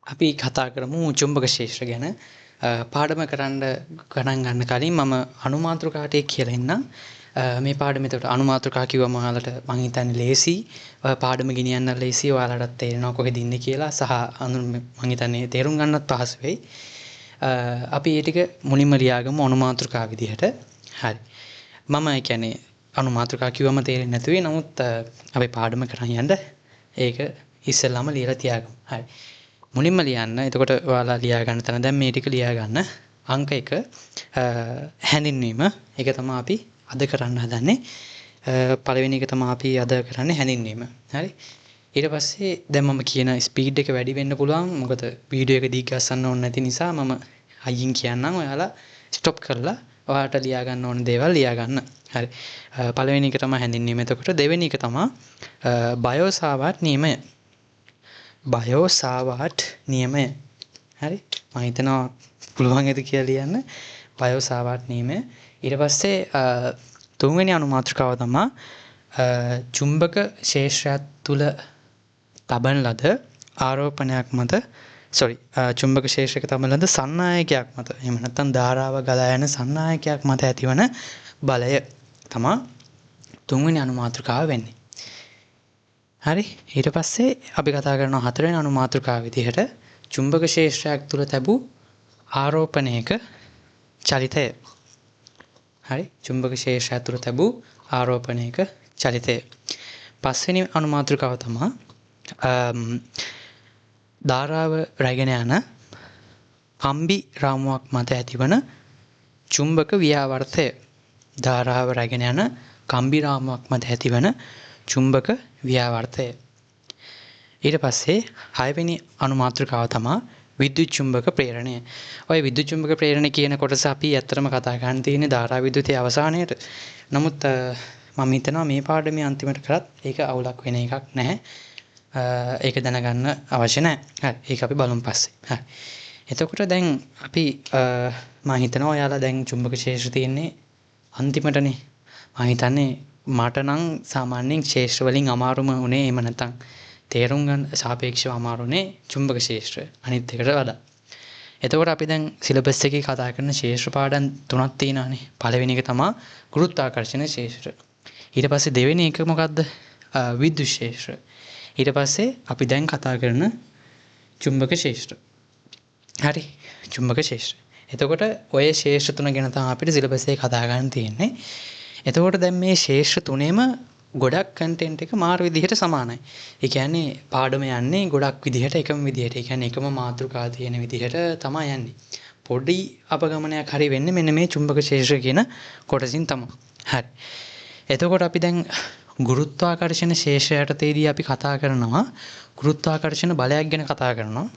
අපි කතා කරමු චුම්බක ක්ෂේත්‍ර ගැන. පාඩම කරන්න ගණන් ගන්න කලින් මම අනුමාත්‍රකා ටික කියලා ඉන්නම්. මේ පාඩම එතකොට අනුමාත්‍රකා කිව්වම ඔයාලට මං හිතන්නේ ලේසි. පාඩම ගෙනියන්න ලේසි. ඔයාලටත් තේරෙනවා කොහෙද ඉන්නේ කියලා සහ මං හිතන්නේ තේරුම් ගන්නත් පහසු වෙයි. අපි ඒ ටික මුලින්ම ලියාගමු අනුමාත්‍රකා විදිහට. හරි. මම කියන්නේ අනුමාත්‍රකා කිව්වම තේරෙන්නේ නැතු වෙයි. නමුත් අපි පාඩම කරන් යන්න ඒක ඉස්සෙල්ලාම ලියලා තියාගමු. හරි. මුලින්ම ලියන්න. එතකොට ඔයාලා ලියා ගන්න තැන දැන් මේ ටික ලියා ගන්න. අංක 1 හැඳින්වීම. ඒක තමයි අපි අද කරන්න හදන්නේ. පළවෙනි එක තමයි අපි අද කරන්නේ හැඳින්වීම. හරි. ඊට පස්සේ දැන් මම කියන ස්පීඩ් එක වැඩි වෙන්න පුළුවන්. මොකද වීඩියෝ එක දීගස්සන්න ඕනේ නැති නිසා මම අයින් කියන්නම්. ඔයාලා ස්ටොප් කරලා ඔයාලට ලියා ගන්න ඕන දේවල් ලියා ගන්න. හරි. පළවෙනි එක තමයි හැඳින්වීම. එතකොට දෙවෙනි එක තමයි බයෝසාවර්ට් නියමය. බයෝසාවර්ට් නියමය. හරි. මම හිතනවා පුළුවන් ඇති කියලා ලියන්න. බයෝසාවර්ට් නියමය. ඊට පස්සේ තුන්වෙනි අනුමාත්‍රකාව තමයි චුම්බක ක්ෂේත්‍රය තුල තබන ලද ආරෝපණයක් මත චුම්බක ක්ෂේත්‍රයක තබන ලද සන්නායකයක් මත එහෙම නැත්නම් ධාරාව ගලා යන සන්නායකයක් මත ඇතිවන බලය තමයි තුන්වෙනි අනුමාත්‍රකාව වෙන්නේ. හරි. ඊට පස්සේ අපි කතා කරනවා හතරවෙනි අනුමාත්‍රකාව විදිහට චුම්බක ක්ෂේත්‍රයක් තුල තිබූ ආරෝපණයක චලිතය. හරි. චුම්බක ක්ෂේත්‍රය තුල තිබූ ආරෝපණයක චලිතය. පස්වෙනි අනුමාත්‍රකාව තමයි ධාරාව රැගෙන යන කම්බි රාමුවක් මත ඇතිවන චුම්බක ව්‍යාවර්තය. ධාරාව රැගෙන යන කම්බි රාමුවක් මත ඇතිවන චුම්බක ව්‍යාවර්තය. ඊට පස්සේ හයවෙනි අනුමාත්‍රකාව තමයි විද්‍යුත් චුම්බක ප්‍රේරණය. ඔය විද්‍යුත් චුම්බක ප්‍රේරණය කියන කොටස අපි ඇත්තටම කතා කරන්න තියෙන්නේ ධාරා විද්‍යුතයේ අවසානයේට. නමුත් මම හිතනවා මේ පාඩමේ අන්තිමට කරත් ඒක අවුලක් වෙන එකක් නැහැ. ඒක දැනගන්න අවශ්‍ය නැහැ. හරි. ඒක අපි බලමු පස්සේ. හරි. එතකොට දැන් අපි මම හිතනවා ඔයාලා දැන් චුම්බක ක්ෂේත්‍ර තියෙන්නේ අන්තිමටනේ. මම හිතන්නේ මට නම් සාමාන්‍යයෙන් ක්ෂේත්‍ර වලින් අමාරුම උනේ එහෙම නැත්නම් තේරුම් ගන්න සාපේක්ෂව අමාරුනේ චුම්බක ක්ෂේත්‍ර අනිත් එකට වඩා. එතකොට අපි දැන් සිලබස් එකේ කතා කරන ක්ෂේත්‍ර පාඩම් තුනක් තියෙනවානේ. පළවෙනි එක තමයි ගුරුත්වාකර්ෂණ ක්ෂේත්‍ර. ඊට පස්සේ දෙවෙනි එක මොකද්ද? විද්‍යුත් ක්ෂේත්‍ර. ඊට පස්සේ අපි දැන් කතා කරන චුම්බක ක්ෂේත්‍ර. හරි. චුම්බක ක්ෂේත්‍ර. එතකොට ඔය ක්ෂේත්‍ර තුන ගැන තමයි අපිට සිලබස් එකේ කතා ගන්න තියෙන්නේ. එතකොට දැන් මේ ක්ෂේත්‍ර තුනේම ගොඩක් කන්ටෙන්ට් එක මාර විදිහට සමානයි. ඒ කියන්නේ පාඩම යන්නේ ගොඩක් විදිහට එකම විදිහට. ඒ කියන්නේ එකම මාතෘකා තියෙන විදිහට තමයි යන්නේ. පොඩි අපගමනයක් හරි වෙන්නේ මෙන්න මේ චුම්බක ක්ෂේත්‍ර කියන කොටසින් තමයි. හරි. එතකොට අපි දැන් ගුරුත්වාකර්ෂණ ක්ෂේත්‍රය යටතේදී අපි කතා කරනවා ගුරුත්වාකර්ෂණ බලයක් ගැන කතා කරනවා.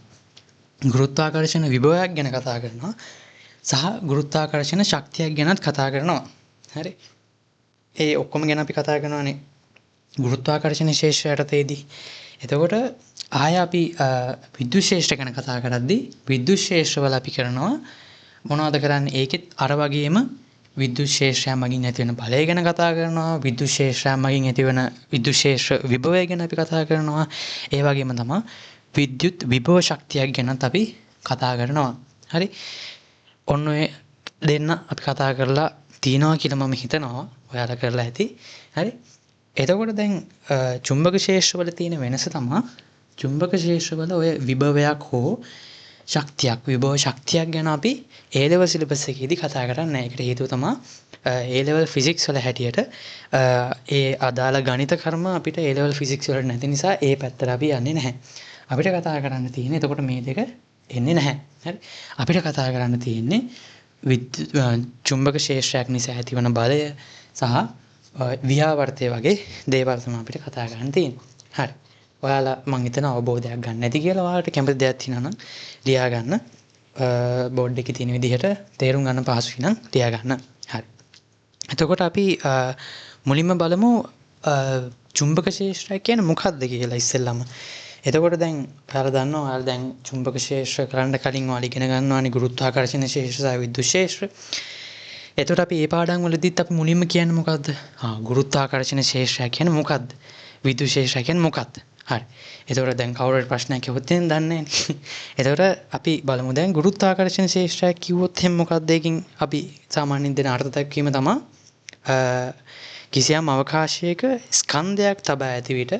ගුරුත්වාකර්ෂණ විභවයක් ගැන කතා කරනවා. සහ ගුරුත්වාකර්ෂණ ශක්තියක් ගැනත් කතා කරනවා. හරි. ඒ ඔක්කොම ගැන අපි කතා කරනවානේ ගුරුත්වාකර්ෂණ ක්ෂේත්‍රය යටතේදී. එතකොට ආය අපි විද්‍යුත් ක්ෂේත්‍ර ගැන කතා කරද්දී විද්‍යුත් ක්ෂේත්‍රවල අපි කරනවා මොනවද කරන්නේ? ඒකෙත් අර වගේම විද්‍යුත් ක්ෂේත්‍රය මගින් ඇතිවන බලය ගැන කතා කරනවා. විද්‍යුත් ක්ෂේත්‍රය මගින් ඇතිවන විද්‍යුත් ක්ෂේත්‍ර විභවය ගැන අපි කතා කරනවා. ඒ වගේම තමයි විද්‍යුත් විභව ශක්තියක් ගැනත් අපි කතා කරනවා. හරි. ඔන්න ඔය දෙන්න අපි කතා කරලා තියනවා කියලා මම හිතනවා. ඔයාලා කරලා ඇති. හරි. එතකොට දැන් චුම්බක ක්ෂේත්‍රවල තියෙන වෙනස තමයි චුම්බක ක්ෂේත්‍රවල ඔය විභවයක් හෝ ශක්තියක් විභව ශක්තියක් ගැන අපි A level සිලබස් එකේදී කතා කරන්නේ නැහැ. ඒකට හේතුව තමයි A level physics වල හැටියට ඒ අදාළ ගණිත කර්ම අපිට A level physics වල නැති නිසා ඒ පැත්තට අපි යන්නේ නැහැ. අපිට කතා කරන්න තියෙන්නේ එතකොට මේ දෙක එන්නේ නැහැ. හරි. අපිට කතා කරන්න තියෙන්නේ චුම්බක ක්ෂේත්‍රයක් නිසා ඇතිවන බලය සහ ව්‍යාවර්තය වගේ දේවල් තමයි අපිට කතා කරන්න තියෙන්නේ. හරි. ඔයාලා මං හිතන අවබෝධයක් ගන්න නැති කියලා ඔයාලට කැමති දෙයක් තියෙනවා නම් ලියා ගන්න. බෝඩ් එකේ තියෙන විදිහට තේරුම් ගන්න පහසුයි නම් ලියා ගන්න. හරි. එතකොට අපි මුලින්ම බලමු චුම්බක ක්ෂේත්‍රය කියන්නේ මොකක්ද කියලා ඉස්සෙල්ලාම. එතකොට දැන් ඔයාලා දන්නවා ඔයාලා දැන් චුම්බක ක්ෂේත්‍ර කරන්න කලින් ඔයාලා ඉගෙන ගන්නවානේ ගුරුත්වාකර්ෂණ ක්ෂේත්‍ර සහ විද්‍යුත් ක්ෂේත්‍ර. එතකොට අපි මේ පාඩම් වලදීත් අපි මුලින්ම කියන්නේ මොකද්ද? ගුරුත්වාකර්ෂණ ක්ෂේත්‍රය කියන්නේ මොකද්ද? විද්‍යුත් ක්ෂේත්‍රය කියන්නේ මොකක්ද? හරි. එතකොට දැන් කවුරුහරි ප්‍රශ්නයක් අහුවොත් එහෙනම් දන්නේ නැහැ. එතකොට අපි බලමු දැන් ගුරුත්වාකර්ෂණ ශේෂ්ත්‍රයක් කිව්වොත් එහෙනම් මොකක්ද ඒකින් අපි සාමාන්‍යයෙන් දෙන අර්ථ දක්වීම තමයි කිසියම් අවකාශයක ස්කන්ධයක් තබා ඇති විට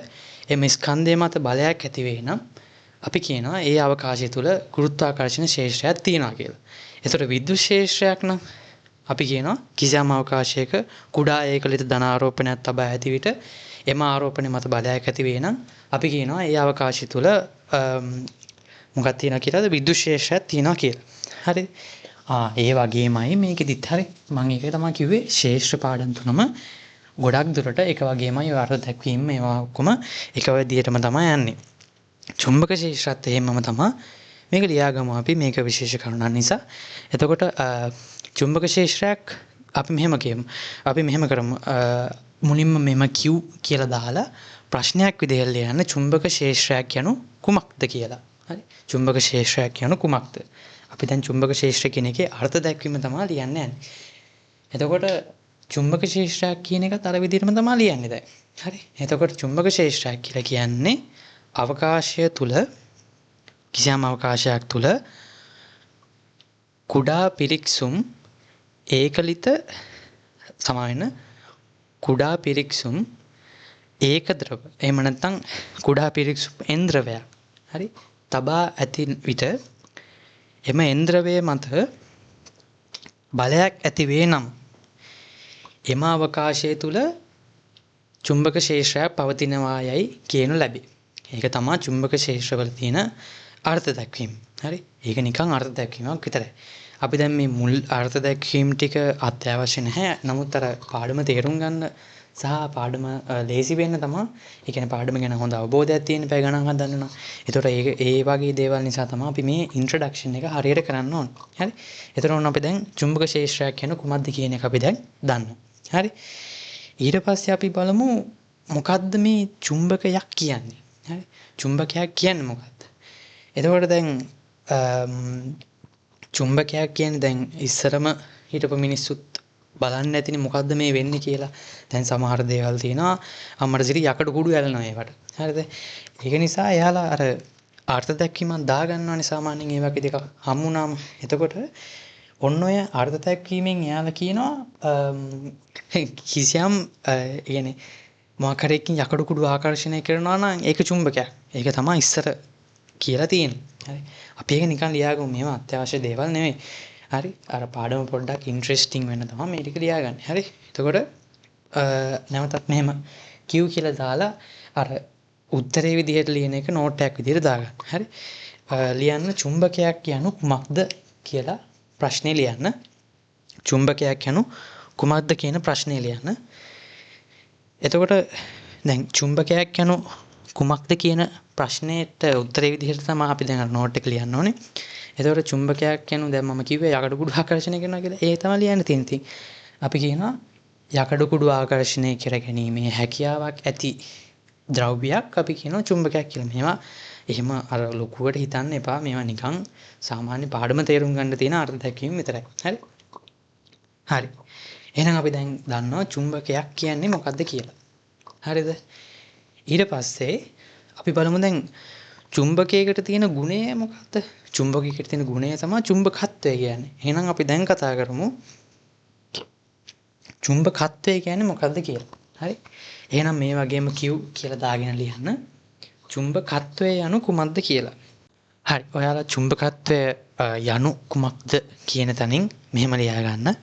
එම ස්කන්ධය මත බලයක් ඇති වේ නම් අපි කියනවා ඒ අවකාශය තුල ගුරුත්වාකර්ෂණ ශේෂ්ත්‍රයක් තියෙනවා කියලා. එතකොට විද්‍යුත් ශේෂ්ත්‍රයක් නම් අපි කියනවා කිසියම් අවකාශයක කුඩා ඒකලිත ධන ආරෝපණයක් තබා ඇති විට එම ආරෝපණය මත බලයක් ඇති වේ නම් අපි කියනවා ඒ අවකාශය තුල මොකක්ද තියෙනවා කියලාද විද්‍යුත් ශේෂ්ත්‍රයක් තියෙනවා කියලා. හරිද? ඒ වගේමයි මේකෙදිත් හරි මම ඒක තමයි කිව්වේ ශේෂ්ත්‍ර පාඩම් තුනම ගොඩක් දුරට එක වගේමයි අර්ථ දක්වීම මේවා ඔක්කොම එක විදිහටම තමයි යන්නේ. චුම්බක ශේෂ්ත්‍රත් එහෙමම තමයි. මේක ලියාගමු අපි මේක විශේෂ කරුණක් නිසා. එතකොට චුම්බක ශේෂ්ත්‍රයක් අපි මෙහෙම කියමු. අපි මෙහෙම කරමු. මුලින්ම මෙම Q කියලා දාලා ප්‍රශ්නයක් විදිහට ලියන්න චුම්බක ශේෂ්ත්‍රයක් යනු කුමක්ද කියලා. හරි. චුම්බක ශේෂ්ත්‍රයක් යනු කුමක්ද? අපි දැන් චුම්බක ශේෂ්ත්‍ර කියන එකේ අර්ථ දැක්වීම තමයි ලියන්න යන්නේ. එතකොට චුම්බක ශේෂ්ත්‍රයක් කියන එකත් අර විදිහටම තමයි ලියන්නේ දැන්. හරි. එතකොට චුම්බක ශේෂ්ත්‍රයක් කියලා කියන්නේ අවකාශය තුල කිසියම් අවකාශයක් තුල කුඩා පිරික්සුම් ඒකලිත සමාන කුඩා පිරික්සුම් ඒක ද්‍රව එහෙම නැත්නම් කුඩා පිරික්සුම් එන්ද්‍රවයක් හරි තබා ඇති විට එම එන්ද්‍රවය මත බලයක් ඇති වේ නම් එම අවකාශය තුල චුම්බක ශේෂ්ත්‍රයක් පවතිනවා යයි කියනු ලැබේ. ඒක තමයි චුම්බක ශේෂ්ත්‍රවල තියෙන අර්ථ දැක්වීම. හරි. ඒක නිකන් අර්ථ දැක්වීමක් විතරයි. අපි දැන් මේ මුල් අර්ථ දැක්වීම ටික අත්‍යවශ්‍ය නැහැ. නමුත් අර පාඩම තේරුම් ගන්න සහ පාඩම ලේසි වෙන්න තමයි. ඒ කියන්නේ පාඩම ගැන හොඳ අවබෝධයක් තියෙන පැය ගණන් හදන්න ඕන. ඒතකොට ඒ වගේ දේවල් නිසා තමයි අපි මේ ඉන්ට්‍රොඩක්ෂන් එක හරියට කරන්න ඕන. හරි. ඒතකොට අපි දැන් චුම්බක ශේෂ්ත්‍රයක් කියන කුමක්ද කියන එක අපි දැන් දන්නවා. හරි. ඊට පස්සේ අපි බලමු මොකද්ද මේ චුම්බකයක් කියන්නේ. හරි. චුම්බකයක් කියන්නේ මොකක්ද? එතකොට දැන් චුම්බකයක් කියන්නේ දැන් ඉස්සරම හිටපු මිනිස්සුත් බලන්න ඇතිනේ මොකද්ද මේ වෙන්නේ කියලා. දැන් සමහර දේවල් තියෙනවා අම්මට සිරි යකඩ කුඩු ඇලනවා ඒවට. හරිද? ඒක නිසා එයාලා අර අර්ථ දැක්වීමක් දාගන්නවනේ සාමාන්‍යයෙන් ඒ වගේ දෙකක් හම්ුණාම. එතකොට ඔන්න ඔය අර්ථ දැක්වීමෙන් එයාලා කියනවා කිසියම් يعني මොකක් හරි එකකින් යකඩ කුඩු ආකර්ෂණය කරනවා නම් ඒක චුම්බකයක්. ඒක තමයි ඉස්සර කියලා තියෙන්නේ. හරි. අපි ඒක නිකන් ලියාගමු. මේවා අත්‍යවශ්‍ය දේවල් නෙමෙයි. හරි. අර පාඩම පොඩ්ඩක් ඉන්ට්‍රෙස්ටිං වෙන්න තමයි මේ ටික ලියාගන්නේ. හරි. එතකොට නැවතත් මෙහෙම Q කියලා දාලා අර උත්තරේ විදිහට ලියන එක නෝට් එකක් විදිහට දාගන්න. හරි. ලියන්න චුම්බකයක් යනු කුමක්ද කියලා ප්‍රශ්නේ ලියන්න. චුම්බකයක් යනු කුමක්ද කියන ප්‍රශ්නේ ලියන්න. එතකොට දැන් චුම්බකයක් යනු කුමක්ද කියන ප්‍රශ්නෙට උත්තරේ විදිහට තමයි අපි දැන් අර නෝට් එක ලියන්න ඕනේ. එතකොට චුම්බකයක් යනු දැන් මම කිව්වේ යකඩ කුඩු ආකර්ෂණය කරනවා කියලා. ඒ තමයි ලියන්න තියෙන්නේ. අපි කියනවා යකඩ කුඩු ආකර්ෂණය කර ගැනීමේ හැකියාවක් ඇති ද්‍රව්‍යයක් අපි කියනවා චුම්බකයක් කියලා. මේවා එහෙම අර ලොකුවට හිතන්න එපා. මේවා නිකන් සාමාන්‍ය පාඩම තේරුම් ගන්න තියෙන අර්ථ දැක්වීම විතරයි. හරි. හරි. එහෙනම් අපි දැන් දන්නවා චුම්බකයක් කියන්නේ මොකක්ද කියලා. හරිද? ඊට පස්සේ අපි බලමු දැන් චුම්බකයකට තියෙන ගුණය මොකක්ද? චුම්බකයකට තියෙන ගුණය තමයි චුම්බකත්වය කියන්නේ. එහෙනම් අපි දැන් කතා කරමු චුම්බකත්වය කියන්නේ මොකක්ද කියලා. හරි? එහෙනම් මේ වගේම Q කියලා දාගෙන ලියන්න. චුම්බකත්වය යනු කුමක්ද කියලා. හරි. ඔයාලා චුම්බකත්වය යනු කුමක්ද කියන තැනින් මෙහෙම ලියා ගන්න.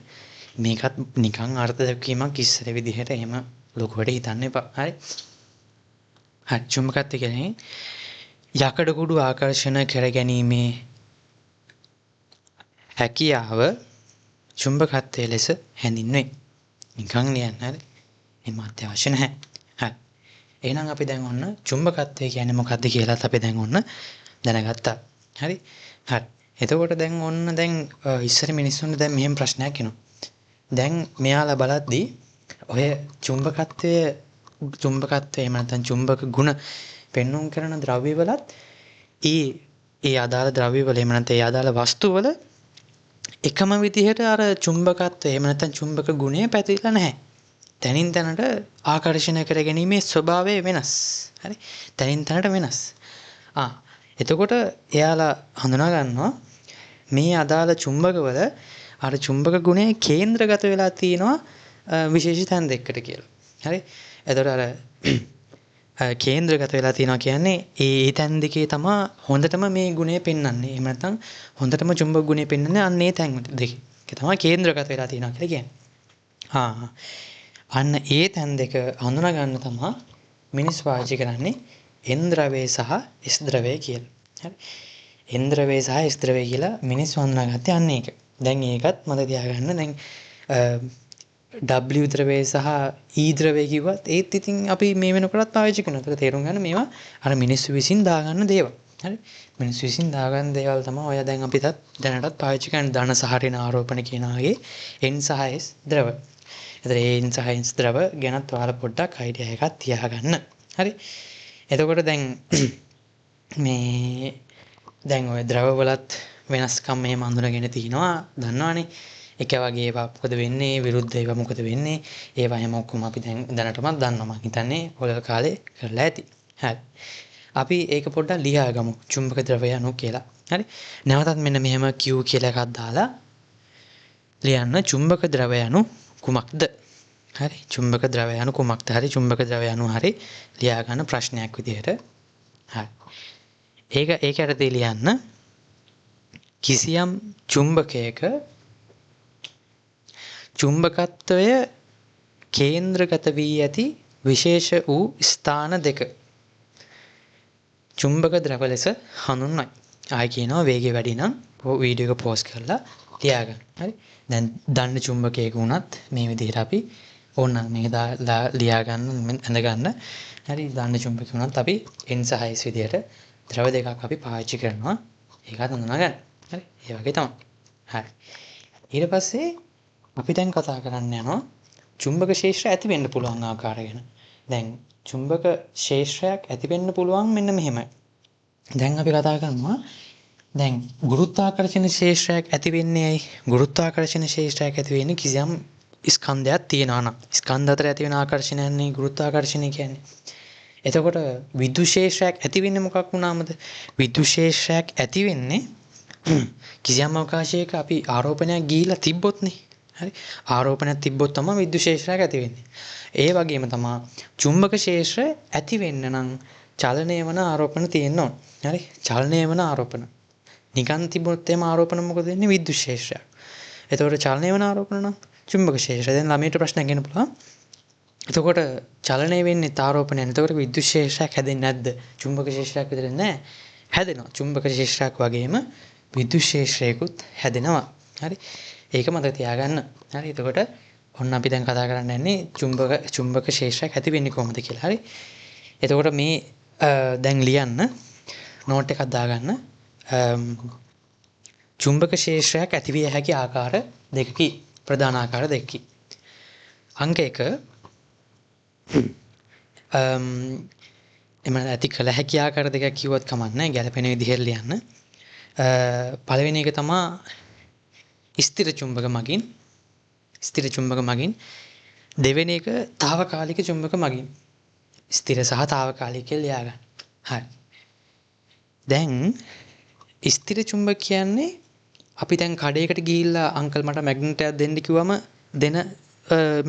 මේකත් නිකන් අර්ථ දැක්වීමක් ඉස්සර විදිහට එහෙම ලොකුවට හිතන්න එපා. හරි. හරි. චුම්බකත්වය කියන්නේ යකඩ කුඩු ආකර්ෂණ කර ගැනීමේ හැකියාව චුම්බකත්වයේ ලෙස හැඳින්වේ. නිකන් ලියන්න. හරි. එහෙම අත්‍යවශ්‍ය නැහැ. හරි. එහෙනම් අපි දැන් ඔන්න චුම්බකත්වය කියන්නේ මොකක්ද කියලාත් අපි දැන් ඔන්න දැනගත්තා. හරි. හරි. එතකොට දැන් ඔන්න දැන් ඉස්සර මිනිස්සුන්ට දැන් මෙහෙම ප්‍රශ්නයක් එනවා. දැන් මෙයාලා බලද්දී ඔය චුම්බකත්වයේ එහෙම නැත්නම් චුම්බක ගුණ පෙන්වුම් කරන ද්‍රව්‍යවලත් ඒ අදාළ ද්‍රව්‍යවල එහෙම නැත්නම් ඒ අදාළ වස්තුවල එකම විදිහට අර චුම්බකත්වය එහෙම නැත්නම් චුම්බක ගුණය පැතිරලා නැහැ. තනින් තැනට ආකර්ෂණය කර ගැනීමේ ස්වභාවය වෙනස්. හරි? තනින් තැනට වෙනස්. එතකොට එයාලා හඳුනා ගන්නවා මේ අදාළ චුම්බකවල අර චුම්බක ගුණය කේන්ද්‍රගත වෙලා තියෙනවා විශේෂ තැන් දෙකකට කියලා. හරි? එතකොට අර කේන්ද්‍රගත වෙලා තියෙනවා කියන්නේ ඒ තැන් දෙකේ තමයි හොඳටම මේ ගුණය පෙන්වන්නේ. එහෙම නැත්නම් හොඳටම චුම්බක ගුණය පෙන්වන්නේ අන්න ඒ තැන් දෙකේ. ඒක තමයි කේන්ද්‍රගත වෙලා තියෙනවා කියලා කියන්නේ. අන්න ඒ තැන් දෙක හඳුනා ගන්න තමයි මිනිස් පාවිච්චි කරන්නේ එන් ද්‍රවය සහ එස් ද්‍රවය කියලා. හරි. එන් ද්‍රවය සහ එස් ද්‍රවය කියලා මිනිස් හඳුනාගත්තේ අන්න ඒක. දැන් ඒකත් මතක තියාගන්න. දැන් W ද්‍රවය සහ E ද්‍රවය කිව්වත් ඒත් ඉතින් අපි මේ වෙනකොටත් පාවිච්චි කරනවා. ඒක තේරුම් ගන්න මේවා අර මිනිස්සු විසින් දාගන්න දේවල්. හරි. මිනිස්සු විසින් දාගන්න දේවල් තමයි ඔය දැන් අපිටත් දැනටත් පාවිච්චි කරන ධන සහ ඍණ ආරෝපණ කියන වගේ N සහ S ද්‍රව. එතකොට ඒ N සහ S ද්‍රව ගැනත් ඔයාලා පොඩ්ඩක් අයිඩියා එකක් තියාගන්න. හරි. එතකොට දැන් මේ දැන් ඔය ද්‍රව වලත් වෙනස්කම් මෙහෙම අඳුනගෙන තිනවා දන්නවනේ. එක වගේ ඒවා මොකද වෙන්නේ විරුද්ධ ඒවා මොකද වෙන්නේ ඒවා හැම ඔක්කොම අපි දැන් දැනටමත් දන්නවා මම හිතන්නේ පොළ කාලේ කරලා ඇති. හරි. අපි ඒක පොඩ්ඩක් ලියා ගමු චුම්බක ද්‍රවය අණු කියලා. හරි. නැවතත් මෙන්න මෙහෙම Q කියලා එකක් දාලා ලියන්න චුම්බක ද්‍රවය අණු කුමක්ද? හරි. චුම්බක ද්‍රවය අණු කුමක්ද? හරි. චුම්බක ද්‍රවය අණු හරි ලියා ගන්න ප්‍රශ්නයක් විදිහට. හරි. ඒක යටතේ ලියන්න කිසියම් චුම්බකයක චුම්බකත්වය කේන්ද්‍රගත වී ඇති විශේෂ වූ ස්ථාන දෙක චුම්බක ද්‍රව ලෙස හඳුන්වයි. ආයි කියනවා වේගය වැඩි නම් වීඩියෝ එක පෝස් කරලා තියාගන්න. හරි. දැන් දන්න චුම්බකයක වුණත් මේ විදිහට අපි ඕන මේක ලියා ගන්න ඇඳ ගන්න. හරි. දන්න චුම්බකයක වුණත් අපි N සහ S විදිහට ද්‍රව දෙකක් අපි පාවිච්චි කරනවා. ඒකත් හඳුනා ගන්න. හරි. ඒ වගේ තමයි. හරි. ඊට පස්සේ අපි දැන් කතා කරන්න යනවා චුම්බක ක්ෂේත්‍රය ඇති වෙන්න පුළුවන් ආකාරය ගැන. දැන් චුම්බක ක්ෂේත්‍රයක් ඇති වෙන්න පුළුවන් මෙන්න මෙහෙමයි. දැන් අපි කතා කරනවා දැන් ගුරුත්වාකර්ෂණ ක්ෂේත්‍රයක් ඇති වෙන්නේ ඇයි? ගුරුත්වාකර්ෂණ ක්ෂේත්‍රයක් ඇති වෙන්නේ කිසියම් ස්කන්ධයක් තියෙනවා නම්. ස්කන්ධ අතර ඇති වෙන ආකර්ෂණයන්නේ ගුරුත්වාකර්ෂණය කියන්නේ. එතකොට විද්‍යුත් ක්ෂේත්‍රයක් ඇති වෙන්නේ මොකක් වුණාමද? විද්‍යුත් ක්ෂේත්‍රයක් ඇති වෙන්නේ කිසියම් අවකාශයක අපි ආරෝපණයක් ගිහිලා තිබ්බොත්නේ. හරි. ආරෝපණයක් තිබ්බොත් තමයි විද්‍යුත් ක්ෂේත්‍රයක් ඇති වෙන්නේ. ඒ වගේම තමයි චුම්බක ක්ෂේත්‍රය ඇති වෙන්න නම් චලනය වන ආරෝපණ තියෙන්න ඕන. හරි. චලනය වන ආරෝපණ. නිකන් තිබුණොත් එහම ආරෝපණ මොකද වෙන්නේ? විද්‍යුත් ක්ෂේත්‍රයක්. එතකොට චලනය වන ආරෝපණ නම් චුම්බක ක්ෂේත්‍රය. දැන් ළමයට ප්‍රශ්නයක් එන්න පුළුවන්. එතකොට චලනය වෙන්නේ ආරෝපණයෙන්. එතකොට විද්‍යුත් ක්ෂේත්‍රයක් හැදෙන්නේ නැද්ද? චුම්බක ක්ෂේත්‍රයක් විතර නෑ. හැදෙනවා. චුම්බක ක්ෂේත්‍රයක් වගේම විද්‍යුත් ක්ෂේත්‍රයකුත් හැදෙනවා. හරි. ඒක මතක තියාගන්න. හරි. එතකොට ඔන්න අපි දැන් කතා කරන්න යන්නේ චුම්බක ක්ෂේත්‍රයක් ඇති වෙන්නේ කොහොමද කියලා. හරි. එතකොට මේ දැන් ලියන්න නෝට් එකක් දාගන්න. චුම්බක ක්ෂේත්‍රයක් ඇති විය හැකි ආකාර දෙකකි. ප්‍රධාන ආකාර දෙකකි. අංක 1 එමන ඇති කළ හැකි ආකාර දෙකක් කිව්වත් කමක් නැහැ. ගැළපෙන විදිහට ලියන්න. පළවෙනි එක තමයි ස්ථිර චුම්බක මගින් දෙවෙනි එක తాවකාලික චුම්බක මගින් ස්ථිර සහ తాවකාලික කියලා ලියා ගන්න. හරි. දැන් ස්ථිර චුම්බක කියන්නේ අපි දැන් කඩේකට ගිහිල්ලා අංකල් මට මැග්නට් එකක් දෙන්න කිව්වම දෙන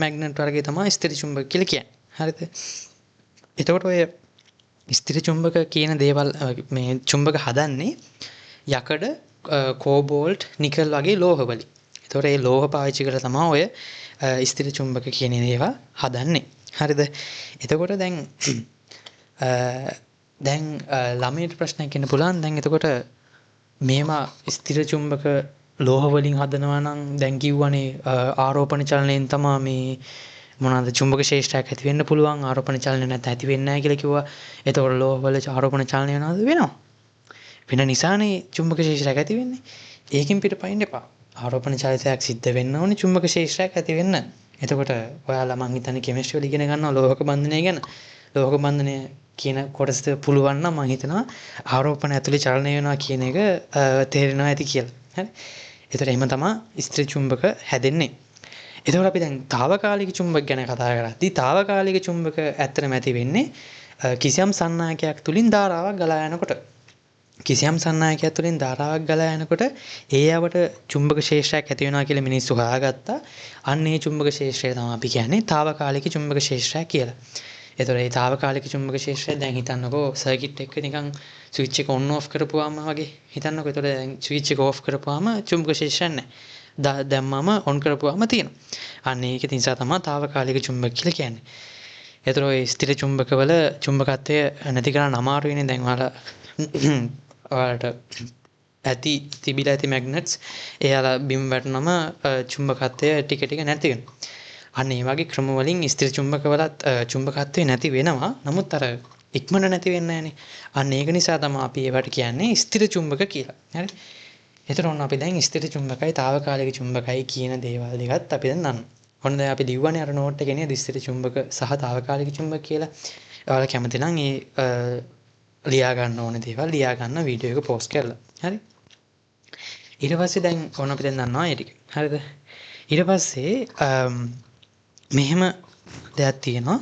මැග්නට් වර්ගය තමයි ස්ථිර චුම්බක කියලා කියන්නේ. හරිද? එතකොට ඔය ස්ථිර චුම්බක කියන දේවල් මේ චුම්බක හදන්නේ යකඩ කෝබෝල්ට් නිකල් වගේ ලෝහ වලින්. ඒතකොට මේ ලෝහ පාවිච්චි කරලා තමයි ඔය ස්ථිර චුම්බක කියන ඒවා හදන්නේ. හරිද? එතකොට දැන් ළමයට ප්‍රශ්නයක් එන්න පුළුවන්. දැන් එතකොට මේවා ස්ථිර චුම්බක ලෝහ වලින් හදනවා නම් දැන් කිව්වනේ ආරෝපණ චලනයෙන් තමයි මේ මොනවාද චුම්බක ක්ෂේත්‍රයක් ඇති වෙන්න පුළුවන්. ආරෝපණ චලනය නැත්නම් ඇති වෙන්නේ නැහැ කියලා කිව්වා. එතකොට ලෝහ වල ආරෝපණ චලනය වෙනවා. වෙන නිසානේ චුම්බක ක්ෂේත්‍රයක් ඇති වෙන්නේ. ඒකෙන් පිටපයින් එපා. ආරෝපණ චලිතයක් සිද්ධ වෙන්න ඕනේ චුම්බක ක්ෂේත්‍රයක් ඇති වෙන්න. එතකොට ඔයාලා මං හිතන්නේ කෙමිස්ට්‍රි වල ඉගෙන ගන්නවා ලෝහක බන්ධනය ගැන. ලෝහක බන්ධනය කියන කොටස පුළුවන් නම් මං හිතනවා ආරෝපණ ඇතුලේ චලනය වෙනවා කියන එක තේරෙනවා ඇති කියලා. හරි. ඒතර එහෙම තමයි ස්ථිර චුම්බක හැදෙන්නේ. එතකොට අපි දැන් తాවකාලික චුම්බක ගැන කතා කරද්දී తాවකාලික චුම්බක ඇත්තටම ඇති වෙන්නේ කිසියම් සන්නායකයක් තුලින් ධාරාවක් ගලා යනකොට. කිසියම් සන්නායකයක් තුළින් ධාරාවක් ගලා යනකොට ඒ යවට චුම්බක ක්ෂේත්‍රයක් ඇති වෙනවා කියලා මිනිස්සු හොයාගත්තා. අන්න ඒ චුම්බක ක්ෂේත්‍රය තමයි අපි කියන්නේ తాවකාලික චුම්බක ක්ෂේත්‍රයක් කියලා. ඒතකොට මේ తాවකාලික චුම්බක ක්ෂේත්‍රය දැන් හිතන්නකෝ සර්කිට් එක නිකන් ස්විච් එක ඔන් ඔෆ් කරපුවාම වගේ හිතන්නකෝ. ඒතකොට දැන් ස්විච් එක ඔෆ් කරපුවාම චුම්බක ක්ෂේත්‍රයක් නැහැ. දැම්මම ඔන් කරපුවාම තියෙනවා. අන්න ඒක නිසා තමයි తాවකාලික චුම්බක කියලා කියන්නේ. ඒතකොට ඔය ස්ථිර චුම්බකවල චුම්බකත්වය නැති කරන්න අමාරු වෙන්නේ දැන් ඔයාලට ඇති තිබිලා ඇති මැග්නට්ස් එයාලා බිම් වැටුනම චුම්බකත්වය ටික ටික නැති වෙනවා. අන්න ඒ වගේ ක්‍රම වලින් ස්ථිර චුම්බකවලත් චුම්බකත්වය නැති වෙනවා. නමුත් අර ඉක්මනට නැති වෙන්නේ නැහනේ. අන්න ඒක නිසා තමයි අපි ඒවට කියන්නේ ස්ථිර චුම්බක කියලා. හරි. එතකොට ඔන්න අපි දැන් ස්ථිර චුම්බකයි తాවකාලික චුම්බකයි කියන දේවල් දෙකත් අපි දැන් දන්නවා. ඔන්න දැන් අපි දිව්වනේ අර නෝට් එකේ නේද ස්ථිර චුම්බක සහ తాවකාලික චුම්බක කියලා. ඔයාලා කැමති නම් ඒ ලියා ගන්න ඕනේ දේවල් ලියා ගන්න වීඩියෝ එක පෝස්ට් කරලා. හරි. ඊට පස්සේ දැන් ඕන අපි දැන් දන්නවා ඒ ටික. හරිද? ඊට පස්සේ මෙහෙම දෙයක් තියෙනවා.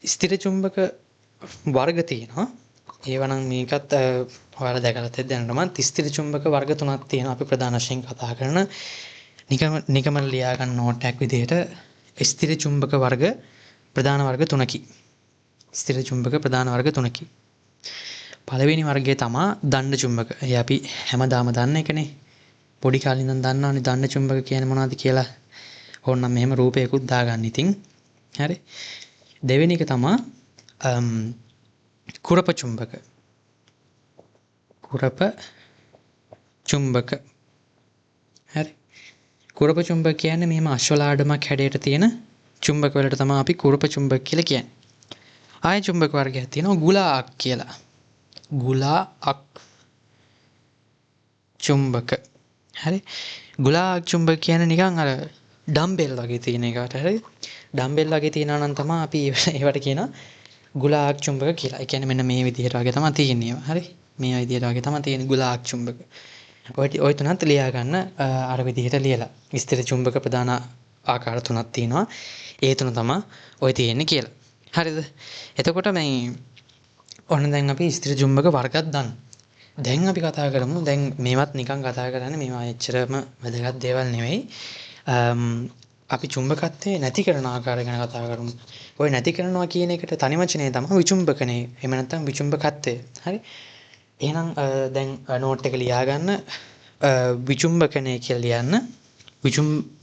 ස්ථිර චුම්බක වර්ග තියෙනවා. ඒවා නම් මේකත් ඔයාලා දැකලා තියෙද්දි දැනටමත් ස්ථිර චුම්බක වර්ග තුනක් තියෙනවා. අපි ප්‍රධාන වශයෙන් කතා කරන නිකම ලියා ගන්න නෝට් එකක් විදිහට ස්ථිර චුම්බක වර්ග ප්‍රධාන වර්ග තුනකි. ස්ථිර චුම්බක ප්‍රධාන වර්ග තුනකි. පළවෙනි වර්ගය තමයි දණ්ඩ චුම්බක. ඒ අපි හැමදාම දන්න එකනේ. පොඩි කාලේ ඉඳන් දන්නවනේ දණ්ඩ චුම්බක කියන්නේ මොනවද කියලා. ඕනනම් මෙහෙම රූපයකුත් දාගන්න ඉතින්. හරි. දෙවෙනි එක තමයි කුරප චුම්බක. කුරප චුම්බක. හරි. කුරප චුම්බක කියන්නේ මෙහෙම අශ්වලාඩමක් හැඩයට තියෙන චුම්බක වලට තමයි අපි කුරප චුම්බක කියලා කියන්නේ. ආය චුම්බක වර්ගයක් තියෙනවා ගුලාක් කියලා. ගුලාක් චුම්බක. හරි. ගුලාක් චුම්බක කියන්නේ නිකන් අර ඩම්බෙල් වගේ තියෙන එකට. හරි. ඩම්බෙල් වගේ තියෙනවා නම් තමයි අපි ඒවට කියනවා ගුලාක් චුම්බක කියලා. ඒ කියන්නේ මෙන්න මේ විදිහට වගේ තමයි තියෙන්නේ. හරි. මේ විදිහට වගේ තමයි තියෙන්නේ ගුලාක් චුම්බක. ඔය තුනත් ලියා ගන්න අර විදිහට ලියලා. ස්ථිර චුම්බක ප්‍රධාන ආකාර තුනක් තියෙනවා. ඒ තුන තමයි ඔය තියෙන්නේ කියලා. හරිද? එතකොට මේ ඔන්න දැන් අපි ස්ථිර චුම්බක වර්ගයක් දන්නවා. දැන් අපි කතා කරමු. දැන් මේවත් නිකන් කතා කරන්නේ මේවා එච්චරම වැදගත් දේවල් නෙවෙයි. අපි චුම්බකත්වයේ නැති කරන ආකාරය ගැන කතා කරමු. ඔය නැති කරනවා කියන එකට තනි වචනේ තමයි විචුම්බකනේ. එහෙම නැත්නම් විචුම්බකත්වය. හරි? එහෙනම් දැන් නෝට් එක ලියා ගන්න විචුම්බකනේ කියලා ලියන්න.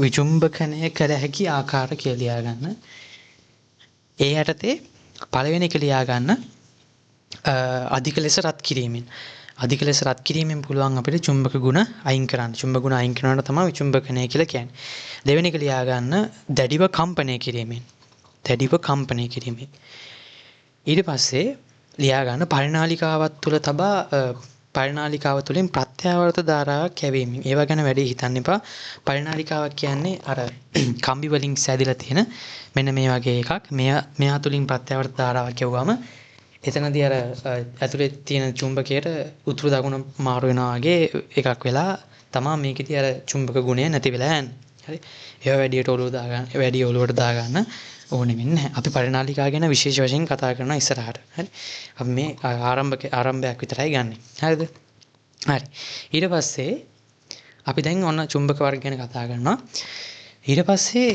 විචුම්බකණය කළ හැකි ආකාර කියලා ලියා ගන්න. ඒ යටතේ පළවෙනි එක ලියා ගන්න අධික ලෙස රත් කිරීමෙන්. අධික ලෙස රත් කිරීමෙන් පුළුවන් අපිට චුම්බක ගුණ අයින් කරන්න. චුම්බක ගුණ අයින් කරනවට තමයි විචුම්බකණය කියලා කියන්නේ. දෙවෙනි එක ලියා ගන්න දැඩිව කම්පණය කිරීමෙන්. දැඩිව කම්පණය කිරීමෙන්. ඊට පස්සේ ලියා ගන්න පරිනාලිකාවක් තුල තබා පරිනාලිකාව තුළින් ප්‍රත්‍යාවර්ත ධාරාවක් යැවීමෙන්. ඒවා ගැන වැඩි හිතන්න එපා. පරිනාලිකාවක් කියන්නේ අර කම්බි වලින් සැදිලා තියෙන මෙන්න මේ වගේ එකක්. මෙයා තුළින් ප්‍රත්‍යාවර්ත ධාරාවක් යවුවාම එතනදී අර ඇතුලේ තියෙන චුම්බකයට උතුරු දකුණ මාරු වෙනවා වගේ එකක් වෙලා තමයි මේකෙදී අර චුම්බක ගුණය නැති වෙලා යන්නේ. හරි. ඒවා වැඩි ඔලුවට දාගන්න ඕනෙ වෙන්නේ නැහැ. අපි පරිනාලිකා ගැන විශේෂ වශයෙන් කතා කරනවා ඉස්සරහට. හරි. අපි මේ ආරම්භයක් විතරයි ගන්නෙ. හරිද? හරි. ඊට පස්සේ අපි දැන් ඔන්න චුම්බක වර්ග ගැන කතා කරනවා. ඊට පස්සේ